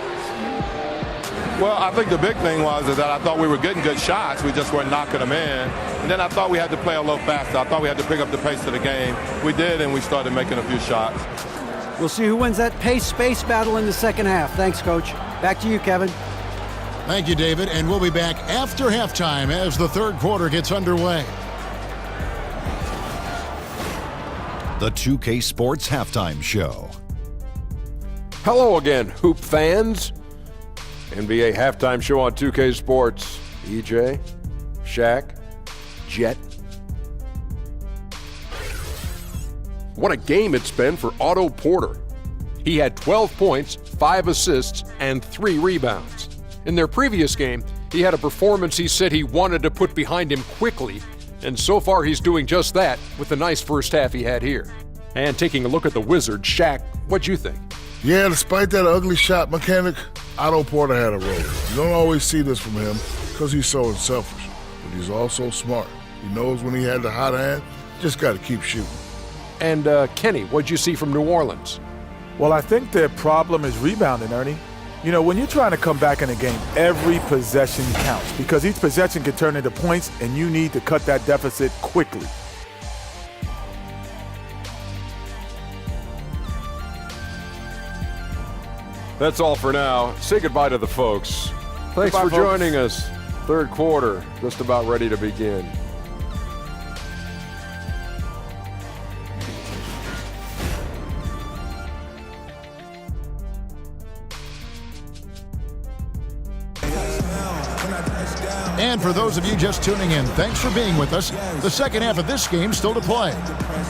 S12: Well, I think the big thing was that I thought we were getting good shots. We just weren't knocking them in. And then I thought we had to play a little faster. I thought we had to pick up the pace of the game. We did, and we started making a few shots.
S8: We'll see who wins that pace-space battle in the second half. Thanks, Coach. Back to you, Kevin.
S5: Thank you, David. And we'll be back after halftime as the third quarter gets underway.
S1: The 2K Sports Halftime Show.
S2: Hello again, Hoop fans. NBA Halftime Show on 2K Sports. EJ, Shaq, Jet. What a game it's been for Otto Porter. He had 12 points, 5 assists, and 3 rebounds. In their previous game, he had a performance he said he wanted to put behind him quickly, and so far he's doing just that with the nice first half he had here. And taking a look at the Wizards, Shaq, what'd you think?
S3: Yeah, despite that ugly shot mechanic, Otto Porter had a role. You don't always see this from him because he's so unselfish, but he's also smart. He knows when he had the hot hand, just got to keep shooting.
S2: And Kenny, what'd you see from New Orleans?
S4: Well, I think their problem is rebounding, Ernie. You know, when you're trying to come back in a game, every possession counts because each possession can turn into points, and you need to cut that deficit quickly.
S2: That's all for now. Say goodbye to the folks. Thanks for joining us. Third quarter, just about ready to begin.
S5: And for those of you just tuning in, thanks for being with us. The second half of this game still to play.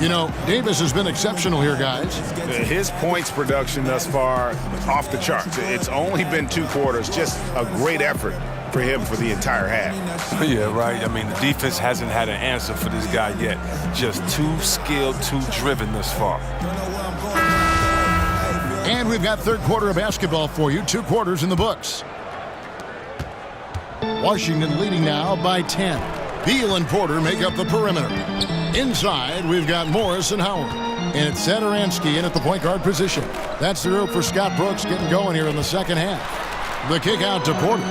S5: You know, Davis has been exceptional here, guys.
S6: His points production thus far, off the charts. It's only been 2 quarters. Just a great effort for him for the entire half.
S7: Yeah, right. I mean, the defense hasn't had an answer for this guy yet. Just too skilled, too driven thus far.
S5: And we've got third quarter of basketball for you. 2 quarters in the books. Washington leading now by 10. Beal and Porter make up the perimeter. Inside, we've got Morris and Howard. And it's Satoransky in at the point guard position. That's the group for Scott Brooks getting going here in the second half. The kick out to Porter.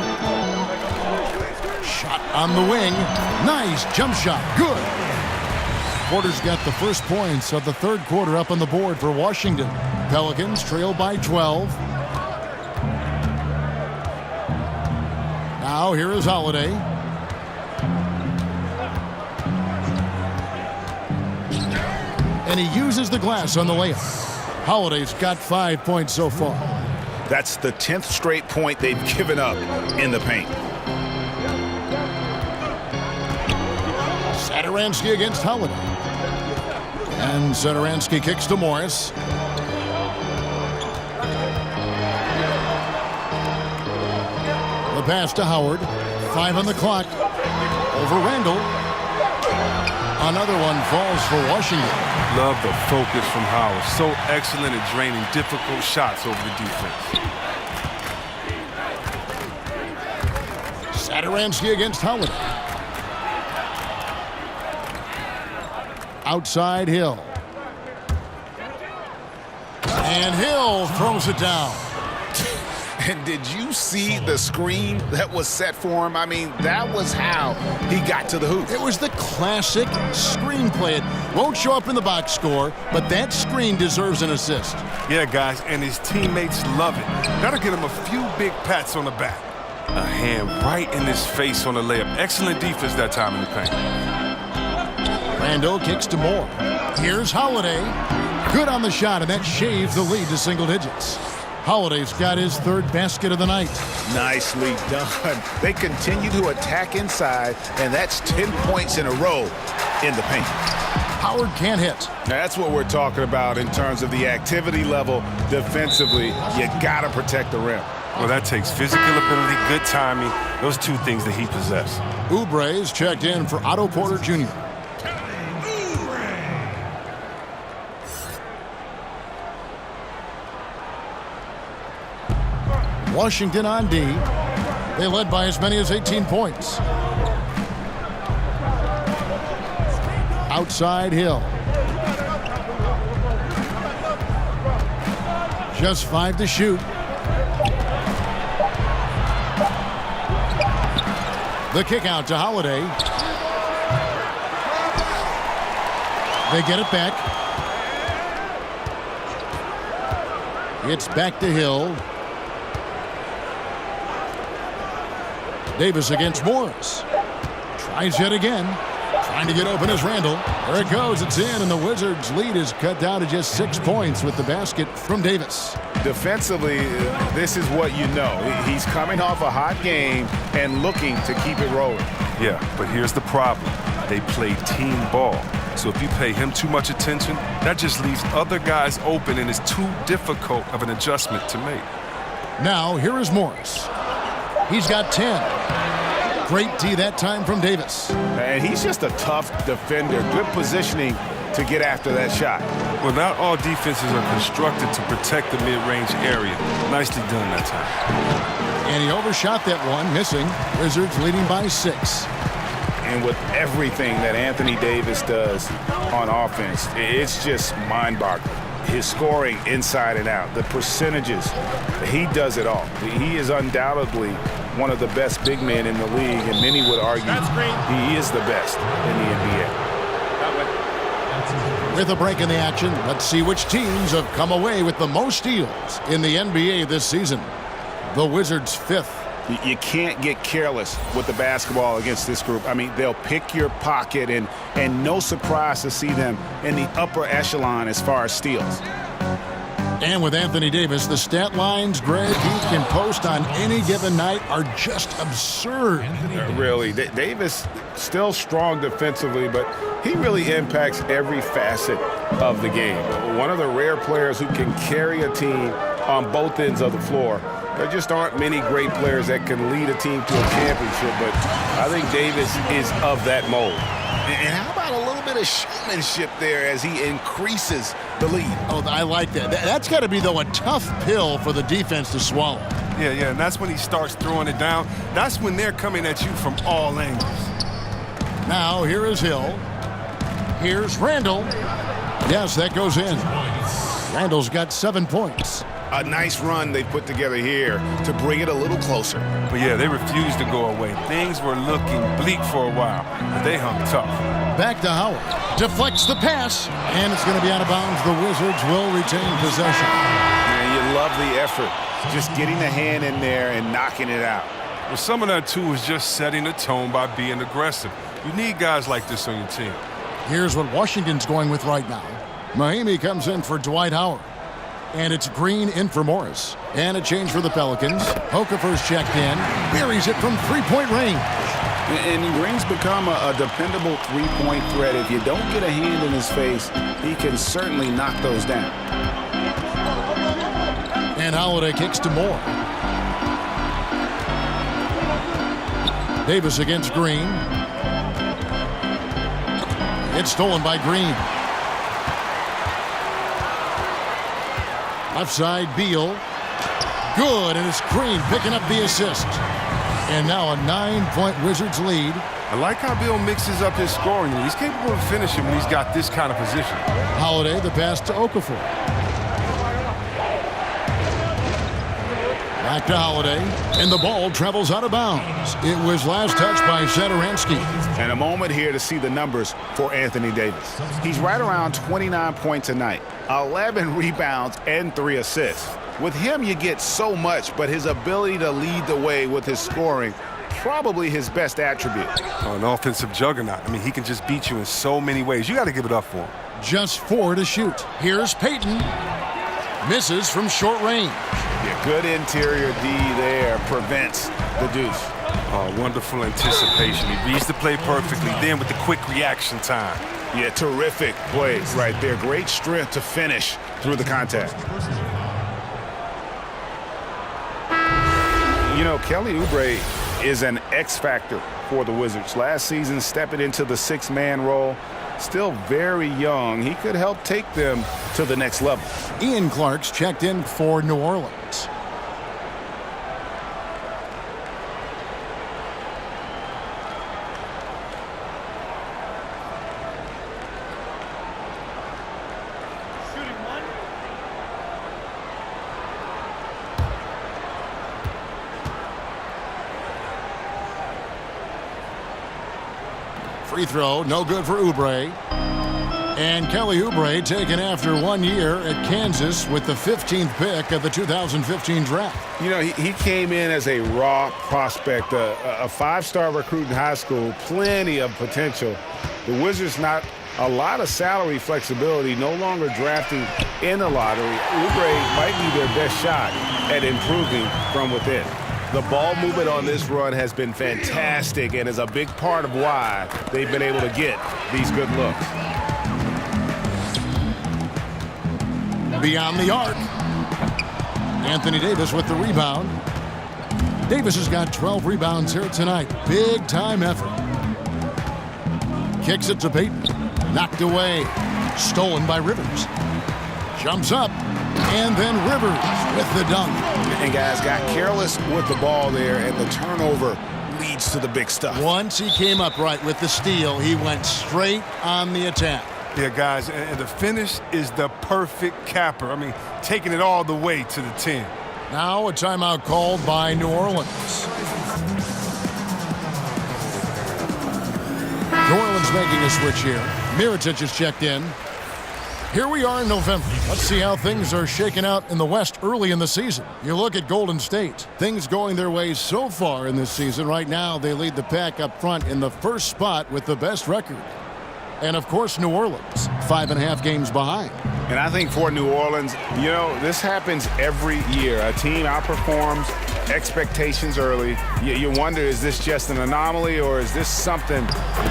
S5: Shot on the wing. Nice jump shot. Good. Porter's got the first points of the third quarter up on the board for Washington. Pelicans trail by 12. Now here is Holiday. And he uses the glass on the layup. Holiday's got 5 points so far.
S6: That's the 10th straight point they've given up in the paint.
S5: Satoransky against Holiday. And Satoransky kicks to Morris. The pass to Howard. 5 on the clock. Over Randall. Another one falls for Washington.
S7: Love the focus from Howard. So excellent at draining difficult shots over the defense.
S5: Satoransky against Howard. Outside Hill. And Hill throws it down.
S6: And did you see the screen that was set for him? I mean, that was how he got to the hoop.
S5: It was the classic screenplay. It won't show up in the box score, but that screen deserves an assist.
S7: Yeah, guys, and his teammates love it. Gotta get him a few big pats on the back. A hand right in his face on the layup. Excellent defense that time in the paint.
S5: Randall kicks to Moore. Here's Holiday. Good on the shot, and that shaves the lead to single digits. Holiday's got his 3rd basket of the night.
S6: Nicely done. They continue to attack inside, and that's 10 points in a row in the paint.
S5: Howard can't hit.
S6: Now, that's what we're talking about in terms of the activity level defensively. You got to protect the rim.
S7: Well, that takes physical ability, good timing, those 2 things that he possesses.
S5: Oubre's checked in for Otto Porter Jr. Washington on D. They led by as many as 18 points. Outside Hill. Just 5 to shoot. The kick out to Holiday. They get it back. It's back to Hill. Davis against Morris. Tries yet again. Trying to get open is Randall. There it goes. It's in, and the Wizards' lead is cut down to just 6 points with the basket from Davis.
S6: Defensively, this is what you know. He's coming off a hot game and looking to keep it rolling.
S7: Yeah, but here's the problem. They play team ball. So if you pay him too much attention, that just leaves other guys open, and it's too difficult of an adjustment to make.
S5: Now, here is Morris. He's got 10. Great D that time from Davis.
S6: And he's just a tough defender. Good positioning to get after that shot.
S7: Well, not all defenses are constructed to protect the mid-range area. Nicely done that time.
S5: And he overshot that one, missing. Wizards leading by 6.
S6: And with everything that Anthony Davis does on offense, it's just mind-boggling. His scoring inside and out, the percentages, he does it all. He is undoubtedly one of the best big men in the league, and many would argue he is the best in the NBA.
S5: With a break in the action, let's see which teams have come away with the most steals in the NBA this season. The Wizards 5th.
S6: You can't get careless with the basketball against this group. I mean, they'll pick your pocket, and no surprise to see them in the upper echelon as far as steals.
S5: And with Anthony Davis, the stat lines Greg he can post on any given night are just absurd.
S6: Really, Davis still strong defensively, but he really impacts every facet of the game. One of the rare players who can carry a team on both ends of the floor. There just aren't many great players that can lead a team to a championship, but I think Davis is of that mold. And how about a little bit of showmanship there as he increases the lead?
S5: Oh, I like that. That's got to be, though, a tough pill for the defense to swallow.
S7: Yeah, and that's when he starts throwing it down. That's when they're coming at you from all angles.
S5: Now, here is Hill. Here's Randall. Yes, that goes in. Randall's got 7 points.
S6: A nice run they put together here to bring it a little closer.
S7: But yeah, they refused to go away. Things were looking bleak for a while, but they hung tough.
S5: Back to Howard. Deflects the pass, and it's going to be out of bounds. The Wizards will retain possession.
S6: And you love the effort. Just getting the hand in there and knocking it out.
S7: Well, some of that, too, is just setting the tone by being aggressive. You need guys like this on your team.
S5: Here's what Washington's going with right now. Mahimi comes in for Dwight Howard. And it's Green in for Morris. And a change for the Pelicans. Okafor's checked in. Buries it from 3-point range.
S6: And Green's become a dependable three-point threat. If you don't get a hand in his face, he can certainly knock those down.
S5: And Holiday kicks to Moore. Davis against Green. It's stolen by Green. Left side, Beal. Good, and it's Green picking up the assist. And now a 9-point Wizards lead.
S7: I like how Beal mixes up his scoring. He's capable of finishing when he's got this kind of position.
S5: Holiday, the pass to Okafor. Back to Holiday, and the ball travels out of bounds. It was last touched by Satoransky.
S9: And a moment here to see the numbers for Anthony Davis. He's right around 29 points a night, 11 rebounds, and 3 assists. With him, you get so much, but his ability to lead the way with his scoring, probably his best attribute.
S7: An offensive juggernaut. I mean, he can just beat you in so many ways. You got to give it up for him.
S5: Just 4 to shoot. Here's Payton. Misses from short range.
S9: Yeah, good interior D there prevents the deuce.
S7: Oh, wonderful anticipation. He reads the play perfectly, then with the quick reaction time.
S9: Yeah, terrific plays right there. Great strength to finish through the contact. You know, Kelly Oubre is an X factor for the Wizards. Last season, stepping into the 6-man role. Still very young. He could help take them to the next level.
S5: Ian Clark's checked in for New Orleans. Free throw, no good for Oubre. And Kelly Oubre taken after 1 year at Kansas with the 15th pick of the 2015 draft.
S9: You know, he came in as a raw prospect, a 5-star recruit in high school, plenty of potential. The Wizards not a lot of salary flexibility, no longer drafting in the lottery. Oubre might be their best shot at improving from within. The ball movement on this run has been fantastic and is a big part of why they've been able to get these good looks.
S5: Beyond the arc. Anthony Davis with the rebound. Davis has got 12 rebounds here tonight. Big time effort. Kicks it to Payton. Knocked away. Stolen by Rivers. Jumps up. And then Rivers with the dunk.
S9: And guys got careless with the ball there, and the turnover leads to the big stuff.
S5: Once he came up right with the steal, he went straight on the attack.
S7: Yeah, guys, and the finish is the perfect capper. I mean, taking it all the way to the 10.
S5: Now a timeout called by New Orleans. New Orleans making a switch here. Mirotic is checked in. Here we are in November. Let's see how things are shaking out in the West early in the season. You look at Golden State. Things going their way so far in this season. Right now, they lead the pack up front in the first spot with the best record. And, of course, New Orleans, 5.5 games behind.
S9: And I think for New Orleans, you know, this happens every year. A team outperforms expectations early. You wonder, is this just an anomaly or is this something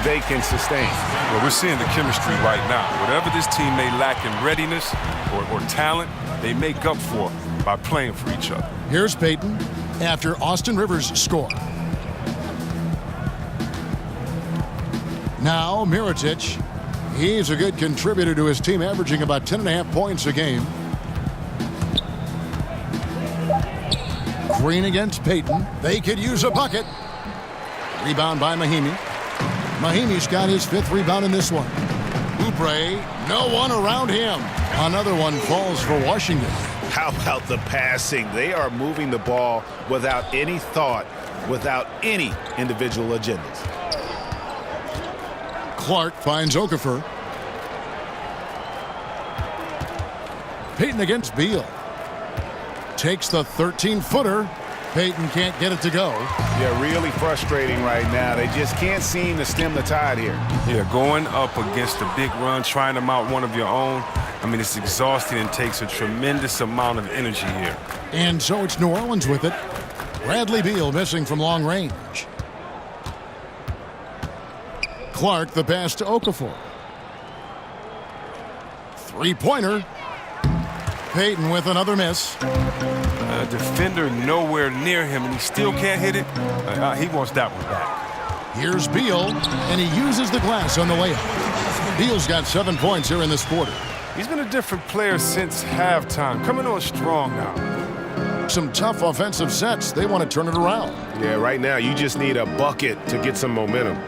S9: they can sustain?
S7: Well, we're seeing the chemistry right now. Whatever this team may lack in readiness or talent, they make up for it by playing for each other.
S5: Here's Payton after Austin Rivers score. Now Mirotic. He's a good contributor to his team, averaging about 10.5 points a game. Green against Payton. They could use a bucket. Rebound by Mahinmi. Mahimi's got his 5th rebound in this one. Oubre, no one around him. Another one falls for Washington.
S9: How about the passing? They are moving the ball without any thought, without any individual agendas.
S5: Clark finds Okafor. Payton against Beal. Takes the 13-footer. Payton can't get it to go.
S9: Yeah, really frustrating right now. They just can't seem to stem the tide here.
S7: Yeah, going up against a big run, trying to mount one of your own. I mean, it's exhausting and takes a tremendous amount of energy here.
S5: And so it's New Orleans with it. Bradley Beal missing from long range. Clark, the pass to Okafor. Three-pointer. Payton with another miss.
S7: A defender nowhere near him, and he still can't hit it. He wants that one back.
S5: Here's Beal, and he uses the glass on the layup. Beal's got 7 points here in this quarter.
S7: He's been a different player since halftime, coming on strong now.
S5: Some tough offensive sets. They want to turn it around.
S9: Yeah, right now you just need a bucket to get some momentum.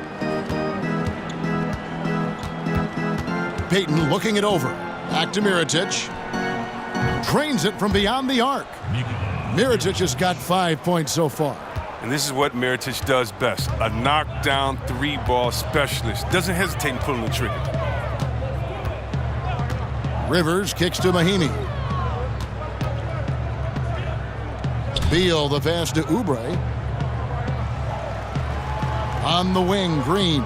S5: Payton looking it over. Back to Mirotic. Drains it from beyond the arc. Mirotic has got 5 points so far.
S7: And this is what Mirotic does best. A knockdown three-ball specialist. Doesn't hesitate in pulling the trigger.
S5: Rivers kicks to Mahinmi. Beal the pass to Oubre. On the wing, Green.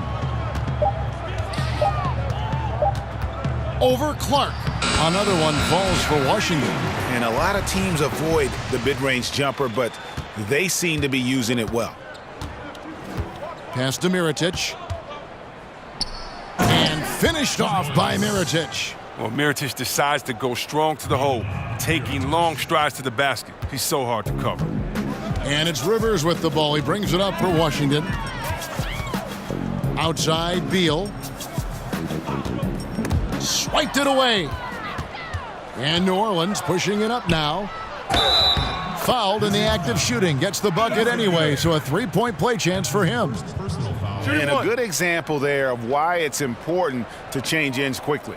S5: Over Clark. Another one falls for Washington.
S13: And a lot of teams avoid the mid-range jumper, but they seem to be using it well.
S5: Pass to Mirotic. And finished off by Mirotic.
S7: Well, Mirotic decides to go strong to the hole, taking long strides to the basket. He's so hard to cover.
S5: And it's Rivers with the ball. He brings it up for Washington. Outside, Beal. Swiped it away. And New Orleans pushing it up now. Fouled in the act of shooting. Gets the bucket anyway, so a three-point play chance for him.
S9: And a good example there of why it's important to change ends quickly.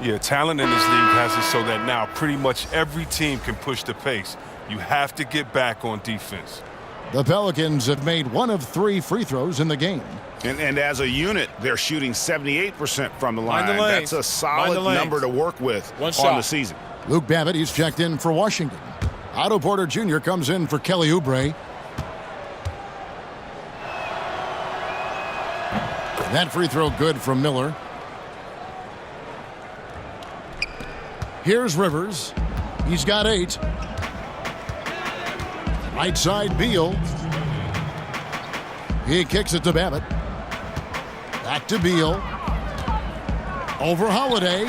S7: Yeah, talent in this league has it so that now pretty much every team can push the pace. You have to get back on defense.
S5: The Pelicans have made 1 of 3 free throws in the game.
S9: And as a unit, they're shooting 78% from the line. That's a solid number to work with on the season.
S5: Luke Babbitt, he's checked in for Washington. Otto Porter Jr. comes in for Kelly Oubre. That free throw good from Miller. Here's Rivers. He's got 8. Right side, Beal. He kicks it to Babbitt. Back to Beal. Over Holiday.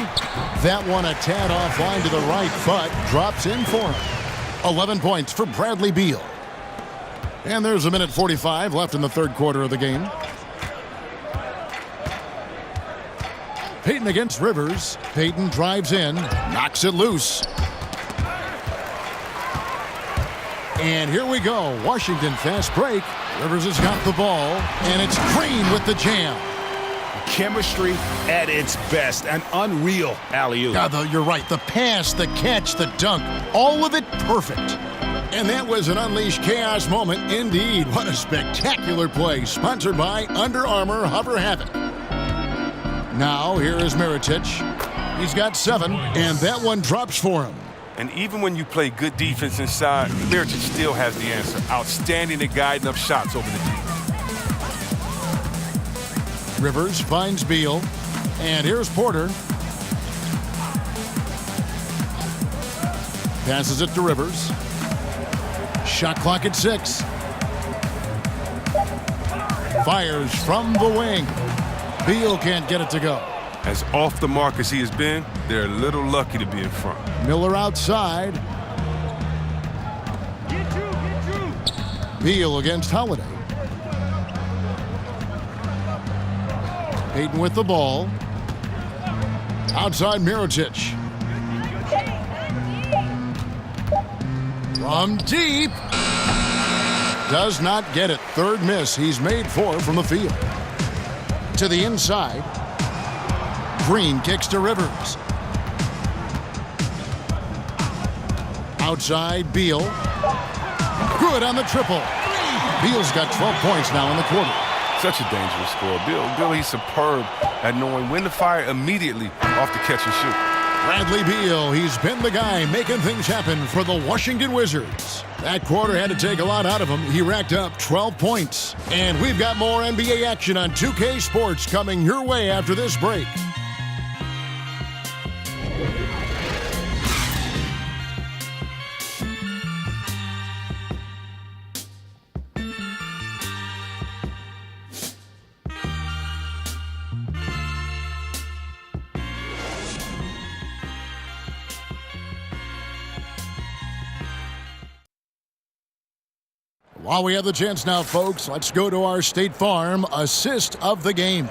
S5: That one a tad offline to the right, but drops in for him. 11 points for Bradley Beal. And there's a minute 45 left in the third quarter of the game. Payton against Rivers. Payton drives in, knocks it loose. And here we go. Washington fast break. Rivers has got the ball, and it's Green with the jam.
S13: Chemistry at its best. An unreal alley-oop.
S5: You're right. The pass, the catch, the dunk, all of it perfect. And that was an unleashed chaos moment indeed. What a spectacular play. Sponsored by Under Armour Hover Havoc. Now here is Mirotic. He's got 7, and that one drops for him.
S7: And even when you play good defense inside, Mirotic still has the answer. Outstanding at guiding up shots over the defense.
S5: Rivers finds Beal. And here's Porter. Passes it to Rivers. Shot clock at 6. Fires from the wing. Beal can't get it to go.
S7: As off the mark as he has been, they're a little lucky to be in front.
S5: Miller outside. Beal against Holiday. Payton with the ball. Outside Mirotic. From deep. Does not get it. Third miss. He's made 4 from the field. To the inside. Green kicks to Rivers. Outside, Beal. Good on the triple. Beal's got 12 points now in the quarter.
S7: Such a dangerous score. Bill, he's superb at knowing when to fire immediately off the catch and shoot.
S5: Bradley Beal, he's been the guy making things happen for the Washington Wizards. That quarter had to take a lot out of him. He racked up 12 points. And we've got more NBA action on 2K Sports coming your way after this break. While we have the chance now, folks, let's go to our State Farm assist of the game.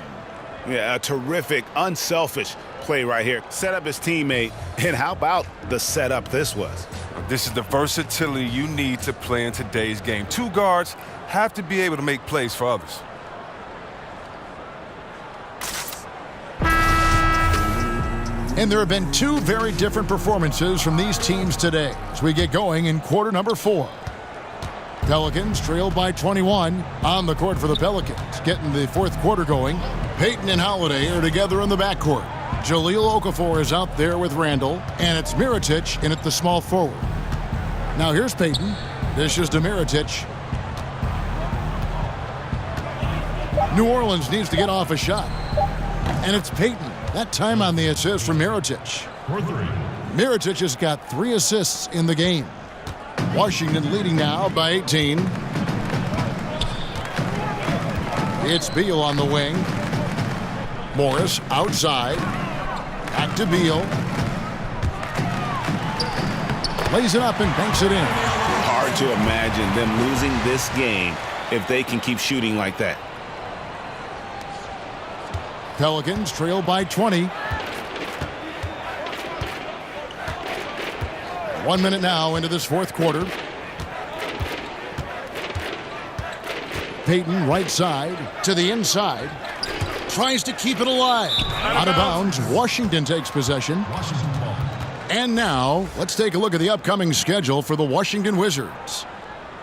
S13: Yeah, a terrific, unselfish play right here. Set up his teammate, and how about the setup this was?
S7: This is the versatility you need to play in today's game. Two guards have to be able to make plays for others.
S5: And there have been two very different performances from these teams today as we get going in quarter number 4. Pelicans trail by 21 on the court for the Pelicans. Getting the fourth quarter going. Payton and Holiday are together in the backcourt. Jahlil Okafor is out there with Randall, and it's Mirotic in at the small forward. Now here's Payton. Dishes to Mirotic. New Orleans needs to get off a shot. And it's Payton. That time on the assist from Mirotic. Mirotic has got 3 assists in the game. Washington leading now by 18. It's Beal on the wing. Morris outside. Back to Beal. Lays it up and banks it in.
S13: Hard to imagine them losing this game if they can keep shooting like that.
S5: Pelicans trail by 20. 1 minute now into this fourth quarter. Payton right side to the inside. Tries to keep it alive. Out of bounds. Washington takes possession. And now, let's take a look at the upcoming schedule for the Washington Wizards.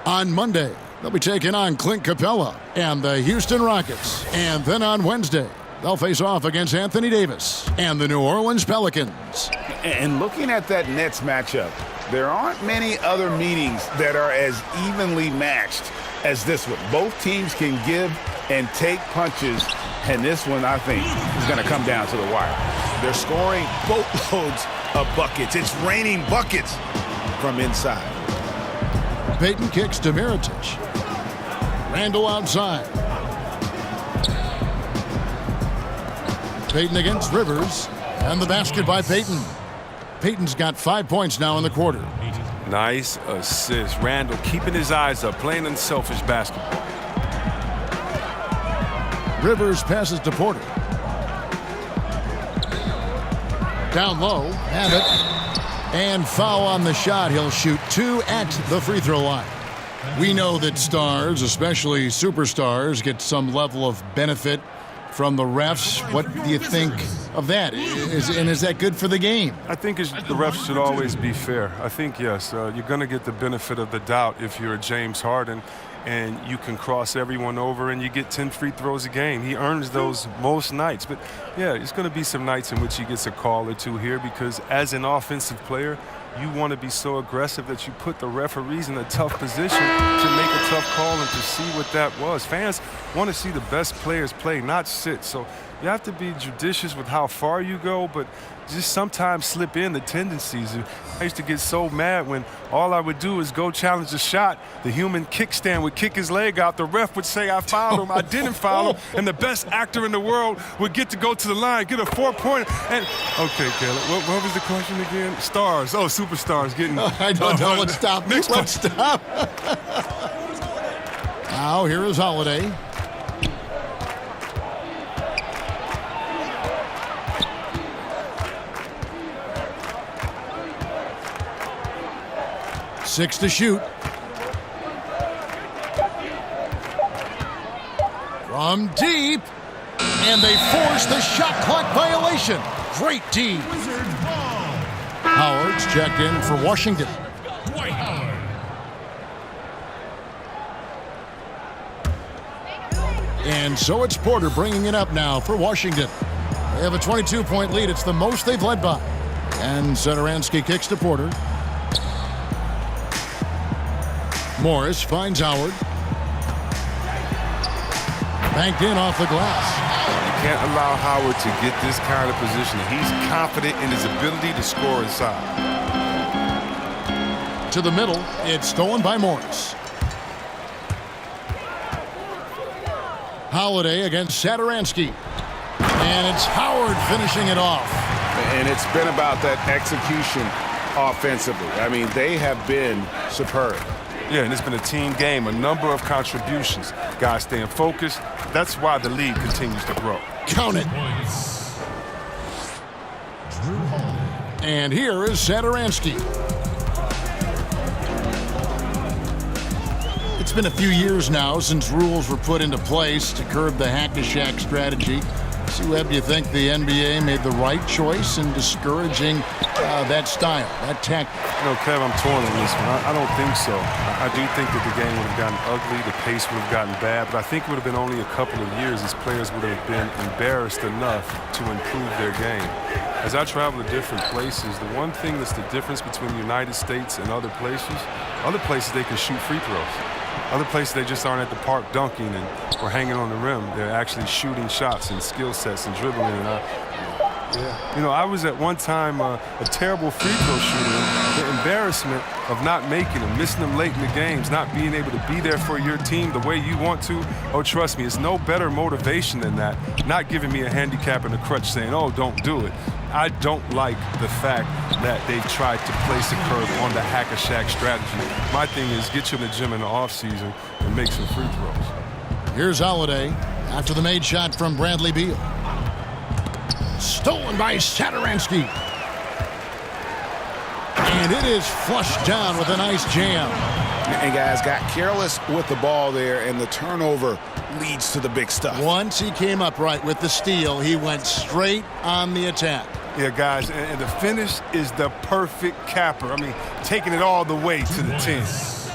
S5: On Monday, they'll be taking on Clint Capella and the Houston Rockets. And then on Wednesday, they'll face off against Anthony Davis and the New Orleans Pelicans.
S13: And looking at that Nets matchup, there aren't many other meetings that are as evenly matched as this one. Both teams can give and take punches, and this one, I think, is going to come down to the wire. They're scoring boatloads of buckets. It's raining buckets from inside.
S5: Payton kicks to Mirotic. Randall outside. Payton against Rivers, and the basket by Payton. Payton's got 5 points now in the quarter.
S7: Nice assist. Randall keeping his eyes up, playing unselfish basketball.
S5: Rivers passes to Porter. Down low, have it. And foul on the shot. He'll shoot 2 at the free throw line. We know that stars, especially superstars, get some level of benefit from the refs. What do you think of that? Is that good for the game?
S7: I think the refs should always be fair. I think, yes, you're going to get the benefit of the doubt if you're James Harden and you can cross everyone over and you get 10 free throws a game. He earns those most nights. But, yeah, it's going to be some nights in which he gets a call or two here because as an offensive player, you want to be so aggressive that you put the referees in a tough position to make a tough call and to see what that was. Fans want to see the best players play, not sit. So you have to be judicious with how far you go, but just sometimes slip in the tendencies. I used to get so mad when all I would do is go challenge a shot. The human kickstand would kick his leg out. The ref would say I fouled him. I didn't foul him. And the best actor in the world would get to go to the line, get a 4-pointer. And okay, Caleb, what was the question again? Stars. Oh, superstars getting.
S5: I don't know. Let's stop. Let's stop. Now here is Holiday. Six to shoot. From deep. And they force the shot clock violation. Great D. Howard's checked in for Washington. And so it's Porter bringing it up now for Washington. They have a 22-point lead. It's the most they've led by. And Satoransky kicks to Porter. Morris finds Howard. Banked in off the glass.
S7: You can't allow Howard to get this kind of position. He's confident in his ability to score inside.
S5: To the middle, it's stolen by Morris. Holiday against Satoransky. And it's Howard finishing it off.
S9: And it's been about that execution offensively. I mean, they have been superb.
S7: Yeah, and it's been a team game, a number of contributions. Guys staying focused. That's why the league continues to grow.
S5: Count it. And here is Satoransky. It's been a few years now since rules were put into place to curb the hack-a-shack strategy. Sue Webb, do you think the NBA made the right choice in discouraging that style, that tactic?
S7: You know, Kev, I'm torn on this one. I don't think so. I do think that the game would have gotten ugly, the pace would have gotten bad, but I think it would have been only a couple of years as players would have been embarrassed enough to improve their game. As I travel to different places, the one thing that's the difference between the United States and other places they can shoot free throws. Other places, they just aren't at the park dunking or hanging on the rim. They're actually shooting shots and skill sets and dribbling. And you know, I was at one time a terrible free throw shooter. The embarrassment of not making them, missing them late in the games, not being able to be there for your team the way you want to. Oh, trust me, it's no better motivation than that. Not giving me a handicap and a crutch saying, oh, don't do it. I don't like the fact that they've tried to place a curve on the hack-a-shack strategy. My thing is get you in the gym in the offseason and make some free throws.
S5: Here's Holiday after the made shot from Bradley Beal. Stolen by Satoransky. And it is flushed down with a nice jam.
S9: And guys got careless with the ball there, and the turnover leads to the big stuff.
S5: Once he came upright with the steal, he went straight on the attack.
S7: Yeah, guys, and the finish is the perfect capper. I mean, taking it all the way to the 10.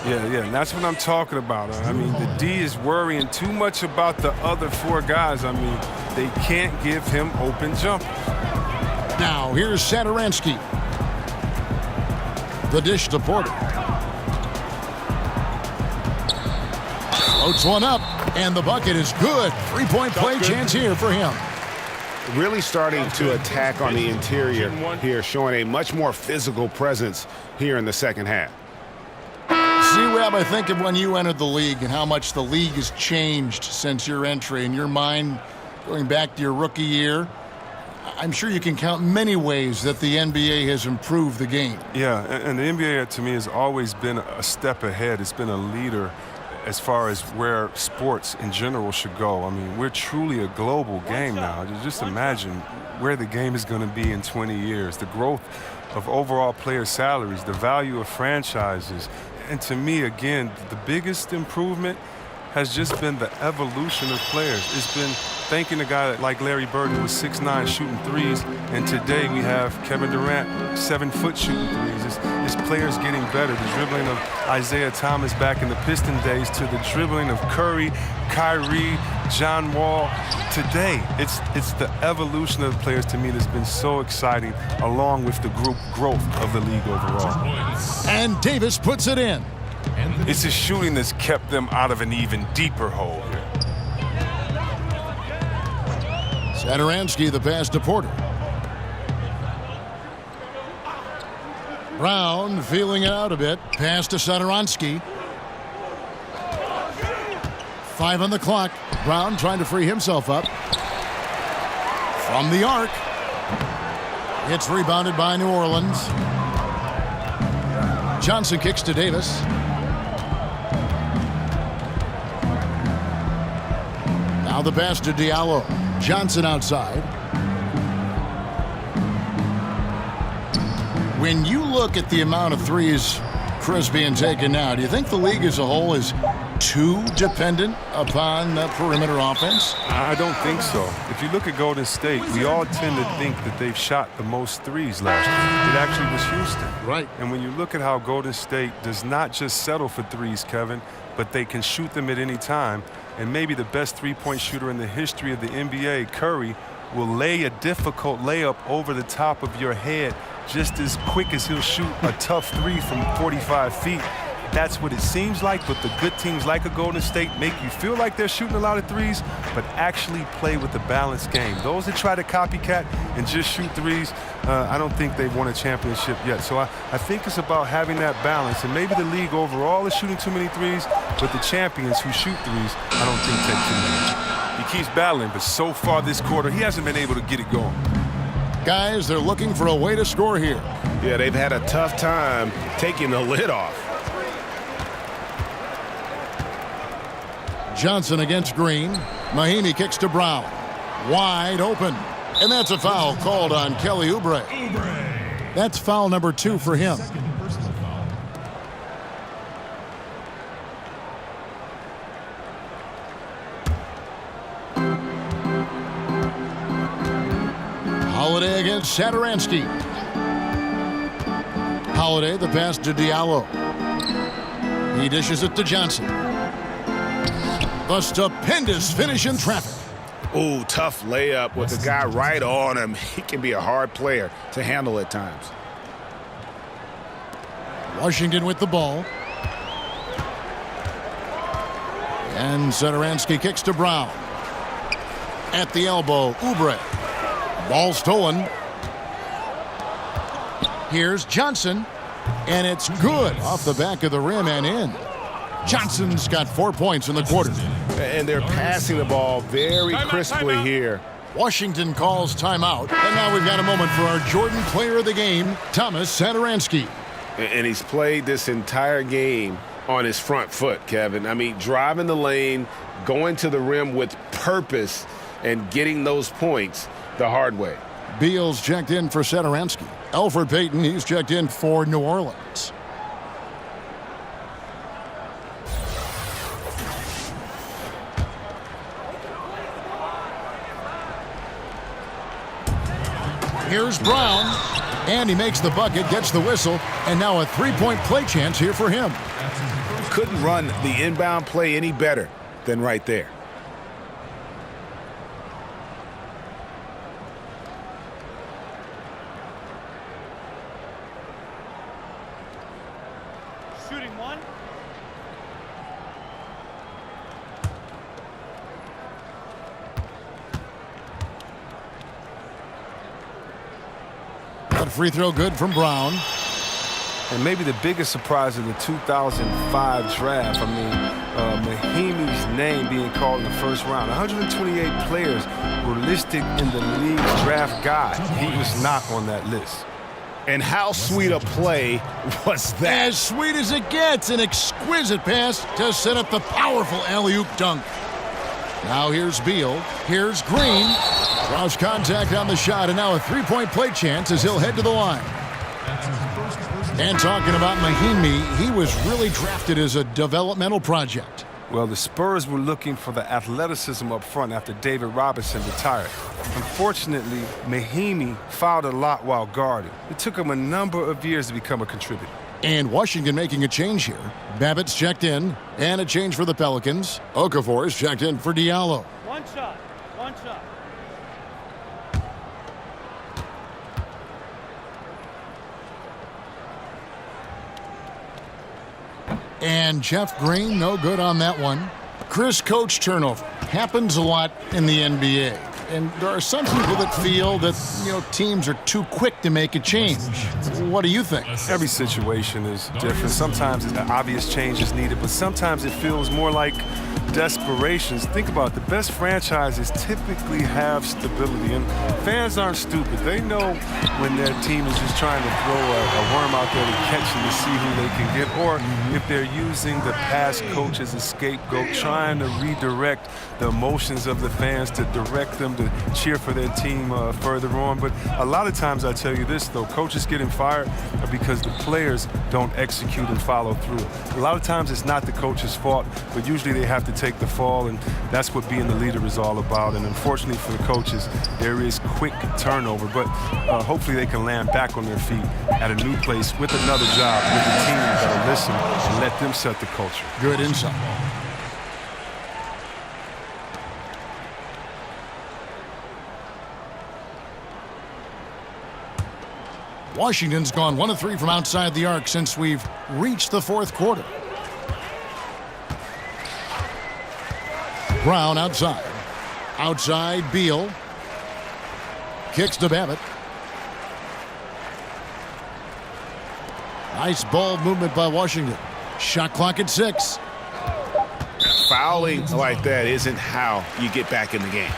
S7: Yeah, and that's what I'm talking about. I mean, the D is worrying too much about the other four guys. I mean, they can't give him open jump.
S5: Now, here's Satoransky. The dish to Porter. Floats one up, and the bucket is good. Three-point play chance here for him.
S9: Really starting to attack on the interior here, showing a much more physical presence here in the second half.
S5: C-Web, I think of when you entered the league and how much the league has changed since your entry. In your mind, going back to your rookie year, I'm sure you can count many ways that the NBA has improved the game.
S7: Yeah, and the NBA, to me, has always been a step ahead. It's been a leader as far as where sports in general should go. I mean, we're truly a global game now. Just imagine where the game is going to be in 20 years, the growth of overall player salaries, the value of franchises. And to me, again, the biggest improvement has just been the evolution of players. It's been thanking a guy like Larry Bird, who was 6'9", shooting threes, and today we have Kevin Durant, 7-foot shooting threes. It's players getting better. The dribbling of Isaiah Thomas back in the Piston days to the dribbling of Curry, Kyrie, John Wall. Today, it's the evolution of the players, to me, that's been so exciting, along with the growth of the league overall.
S5: And Davis puts it in.
S7: It's his shooting that's kept them out of an even deeper hole here.
S5: Satoransky, the pass to Porter. Brown feeling it out a bit. Pass to Satoransky. 5 on the clock. Brown trying to free himself up. From the arc. It's rebounded by New Orleans. Johnson kicks to Davis. Now the pass to Diallo. Johnson outside. When you look at the amount of threes Chris being taken now, do you think the league as a whole is too dependent upon the perimeter offense?
S7: I don't think so. If you look at Golden State, we all tend to think that they've shot the most threes last year. It actually was Houston.
S5: Right.
S7: And when you look at how Golden State does not just settle for threes, Kevin, but they can shoot them at any time, and maybe the best three-point shooter in the history of the NBA, Curry, will lay a difficult layup over the top of your head just as quick as he'll shoot a tough three from 45 feet. That's what it seems like, but the good teams like a Golden State make you feel like they're shooting a lot of threes, but actually play with a balanced game. Those that try to copycat and just shoot threes, I don't think they've won a championship yet. So I think it's about having that balance, and maybe the league overall is shooting too many threes, but the champions who shoot threes, I don't think take too many. He keeps battling, but so far this quarter, he hasn't been able to get it going.
S5: Guys, they're looking for a way to score here.
S9: Yeah, they've had a tough time taking the lid off.
S5: Johnson against Green. Mahinmi kicks to Brown. Wide open. And that's a foul called on Kelly Oubre. That's foul number 2 for him. Holiday against Satoransky. Holiday, the pass to Diallo. He dishes it to Johnson. A stupendous finish in traffic.
S9: Ooh, tough layup with the guy right on him. He can be a hard player to handle at times.
S5: Washington with the ball. And Satoransky kicks to Brown. At the elbow, Oubre. Ball stolen. Here's Johnson. And it's good off the back of the rim and in. Johnson's got 4 points in the quarter.
S9: And they're passing the ball very crisply here.
S5: Washington calls timeout. And now we've got a moment for our Jordan player of the game, Thomas Satoransky.
S9: And he's played this entire game on his front foot, Kevin. I mean, driving the lane, going to the rim with purpose, and getting those points the hard way.
S5: Beal's checked in for Satoransky. Elfrid Payton, he's checked in for New Orleans. Here's Brown, and he makes the bucket, gets the whistle, and now a three-point play chance here for him.
S9: Couldn't run the inbound play any better than right there.
S14: Shooting one.
S5: That free throw good from Brown.
S7: And maybe the biggest surprise of the 2005 draft, Mahinmi's name being called in the first round. 128 players were listed in the league's draft guide. He was not on that list.
S9: And how sweet a play was that?
S5: As sweet as it gets, an exquisite pass to set up the powerful alley-oop dunk. Now here's Beal, here's Green. Cross contact on the shot, and now a three-point play chance as he'll head to the line. And talking about Mahinmi, he was really drafted as a developmental project.
S7: Well, the Spurs were looking for the athleticism up front after David Robinson retired. Unfortunately, Mahinmi fouled a lot while guarding. It took him a number of years to become a contributor.
S5: And Washington making a change here. Babbitt's checked in, and a change for the Pelicans. Okafor's checked in for Diallo.
S14: One shot.
S5: And Jeff Green, no good on that one. Chris, coach turnover. Happens a lot in the NBA. And there are some people that feel that, teams are too quick to make a change. What do you think?
S7: Every situation is different. Sometimes an obvious change is needed, but sometimes it feels more like desperation. Think about it. The best franchises typically have stability, and fans aren't stupid. They know when their team is just trying to throw a worm out there to catch them to see who they can get, or if they're using the past coach as a scapegoat, trying to redirect the emotions of the fans to direct them to cheer for their team further on. But a lot of times, I tell you this, though, coaches getting fired because the players don't execute and follow through. A lot of times it's not the coach's fault, but usually they have to take the fall, and that's what being the leader is all about. And unfortunately for the coaches, there is quick turnover, but hopefully they can land back on their feet at a new place with another job, with a team that'll listen and let them set the culture.
S5: Good insight. Washington's gone 1 of 3 from outside the arc since we've reached the fourth quarter. Brown outside. Outside, Beal. Kicks to Babbitt. Nice ball movement by Washington. Shot clock at 6.
S9: Fouling like that isn't how you get back in the game.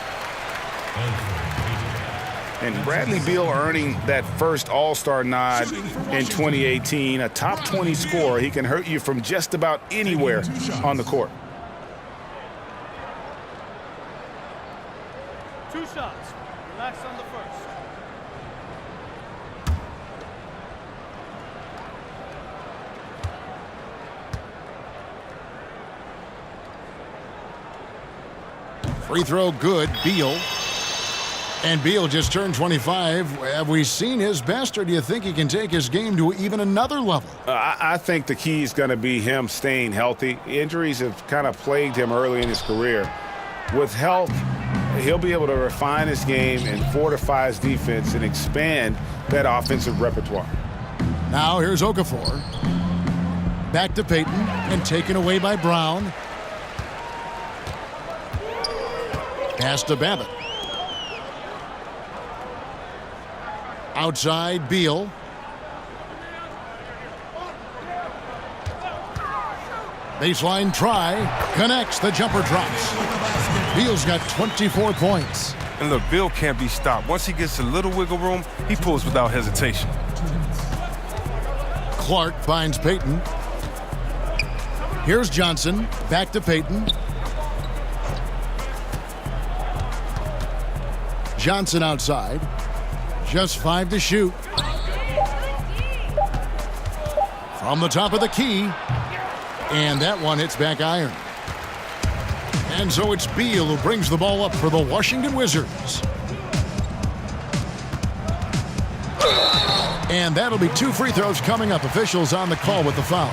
S9: And Bradley Beal earning that first All-Star nod in 2018. A top 20 scorer. He can hurt you from just about anywhere on the court.
S14: shots. Relax on the first.
S5: Free throw good, Beal. And Beal just turned 25. Have we seen his best, or do you think he can take his game to even another level?
S9: I think the key is going to be him staying healthy. Injuries have kind of plagued him early in his career. With health, he'll be able to refine his game and fortify his defense and expand that offensive repertoire.
S5: Now here's Okafor. Back to Payton and taken away by Brown. Pass to Babbitt. Outside, Beal. Baseline try. Connects. The jumper drops. Beal's got 24 points.
S7: And look, Beal can't be stopped. Once he gets a little wiggle room, he pulls without hesitation.
S5: Clark finds Payton. Here's Johnson. Back to Payton. Johnson outside. Just 5 to shoot. From the top of the key. And that one hits back iron. And so it's Beal who brings the ball up for the Washington Wizards. And that'll be 2 free throws coming up. Officials on the call with the foul.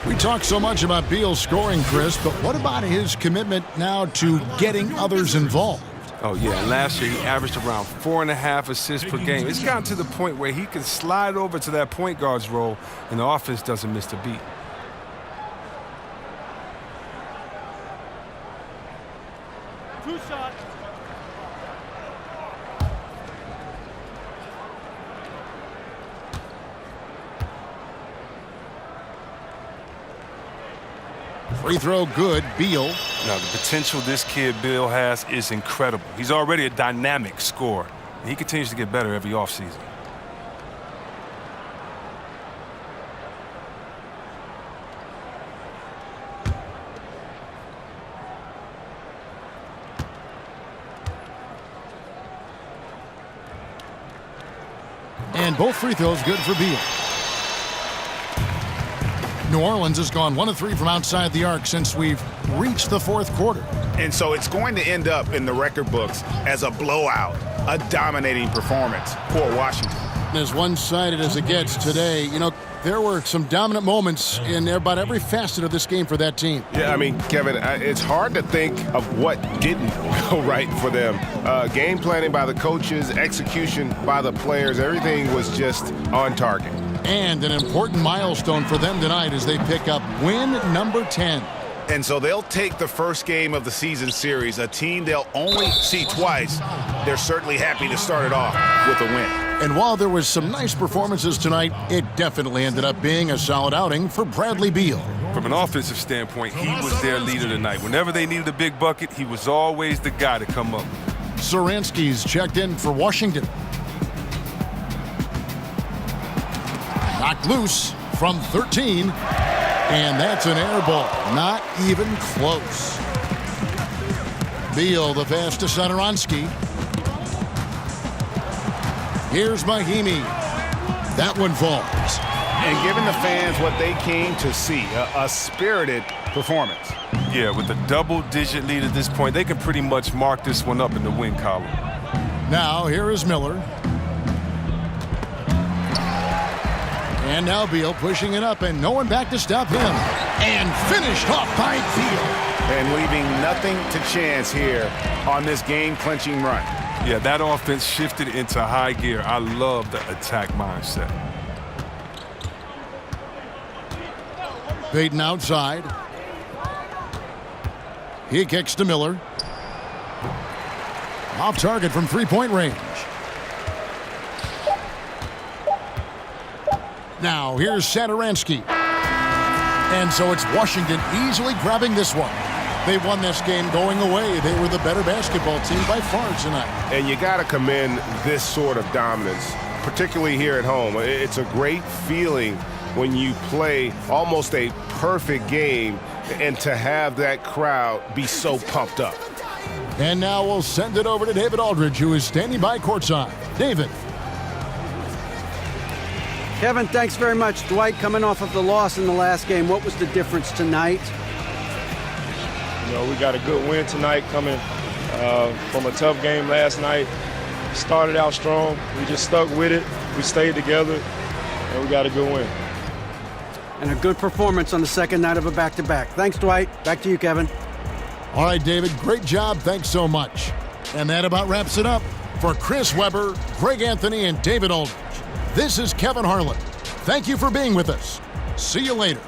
S5: We talk so much about Beal's scoring, Chris, but what about his commitment now to getting others involved?
S7: Oh, yeah, and last year he averaged around 4.5 assists per game. It's gotten to the point where he can slide over to that point guard's role, and the offense doesn't miss the beat.
S14: Two shots.
S5: Free throw good, Beal.
S7: Now, the potential this kid Beal has is incredible. He's already a dynamic scorer, and he continues to get better every offseason.
S5: And both free throws good for Beal. New Orleans has gone 1 of 3 from outside the arc since we've reached the 4th quarter.
S9: And so it's going to end up in the record books as a blowout, a dominating performance for Washington.
S5: As one-sided as it gets today, you know, there were some dominant moments in about every facet of this game for that team.
S9: Yeah, I mean, Kevin, it's hard to think of what didn't go right for them. Game planning by the coaches, execution by the players, everything was just on target.
S5: And an important milestone for them tonight as they pick up win number 10.
S9: And so they'll take the first game of the season series, a team they'll only see twice. They're certainly happy to start it off with a win.
S5: And while there was some nice performances tonight, it definitely ended up being a solid outing for Bradley Beal.
S7: From an offensive standpoint, he was their leader tonight. Whenever they needed a big bucket, he was always the guy to come up.
S5: Saransky's checked in for Washington. Knocked loose from 13. And that's an air ball. Not even close. Beal, the pass to Satoransky. Here's Mahimi. That one falls.
S9: And giving the fans what they came to see, a spirited performance.
S7: Yeah, with a double-digit lead at this point, they can pretty much mark this one up in the win column.
S5: Now, here is Miller. And now Beal pushing it up, and no one back to stop him. And finished off by Beal.
S9: And leaving nothing to chance here on this game-clinching run.
S7: Yeah, that offense shifted into high gear. I love the attack mindset.
S5: Payton outside. He kicks to Miller. Off target from three-point range. Now, here's Satoransky. And so it's Washington easily grabbing this one. They won this game going away. They were the better basketball team by far tonight.
S9: And you got to commend this sort of dominance, particularly here at home. It's a great feeling when you play almost a perfect game and to have that crowd be so pumped up.
S5: And now we'll send it over to David Aldridge, who is standing by courtside. David.
S8: Kevin, thanks very much. Dwight, coming off of the loss in the last game, what was the difference tonight?
S15: You know, we got a good win tonight coming from a tough game last night. Started out strong. We just stuck with it. We stayed together, and we got a good win.
S8: And a good performance on the second night of a back-to-back. Thanks, Dwight. Back to you, Kevin.
S5: All right, David, great job. Thanks so much. And that about wraps it up. For Chris Webber, Greg Anthony, and David Aldridge, this is Kevin Harlan. Thank you for being with us. See you later.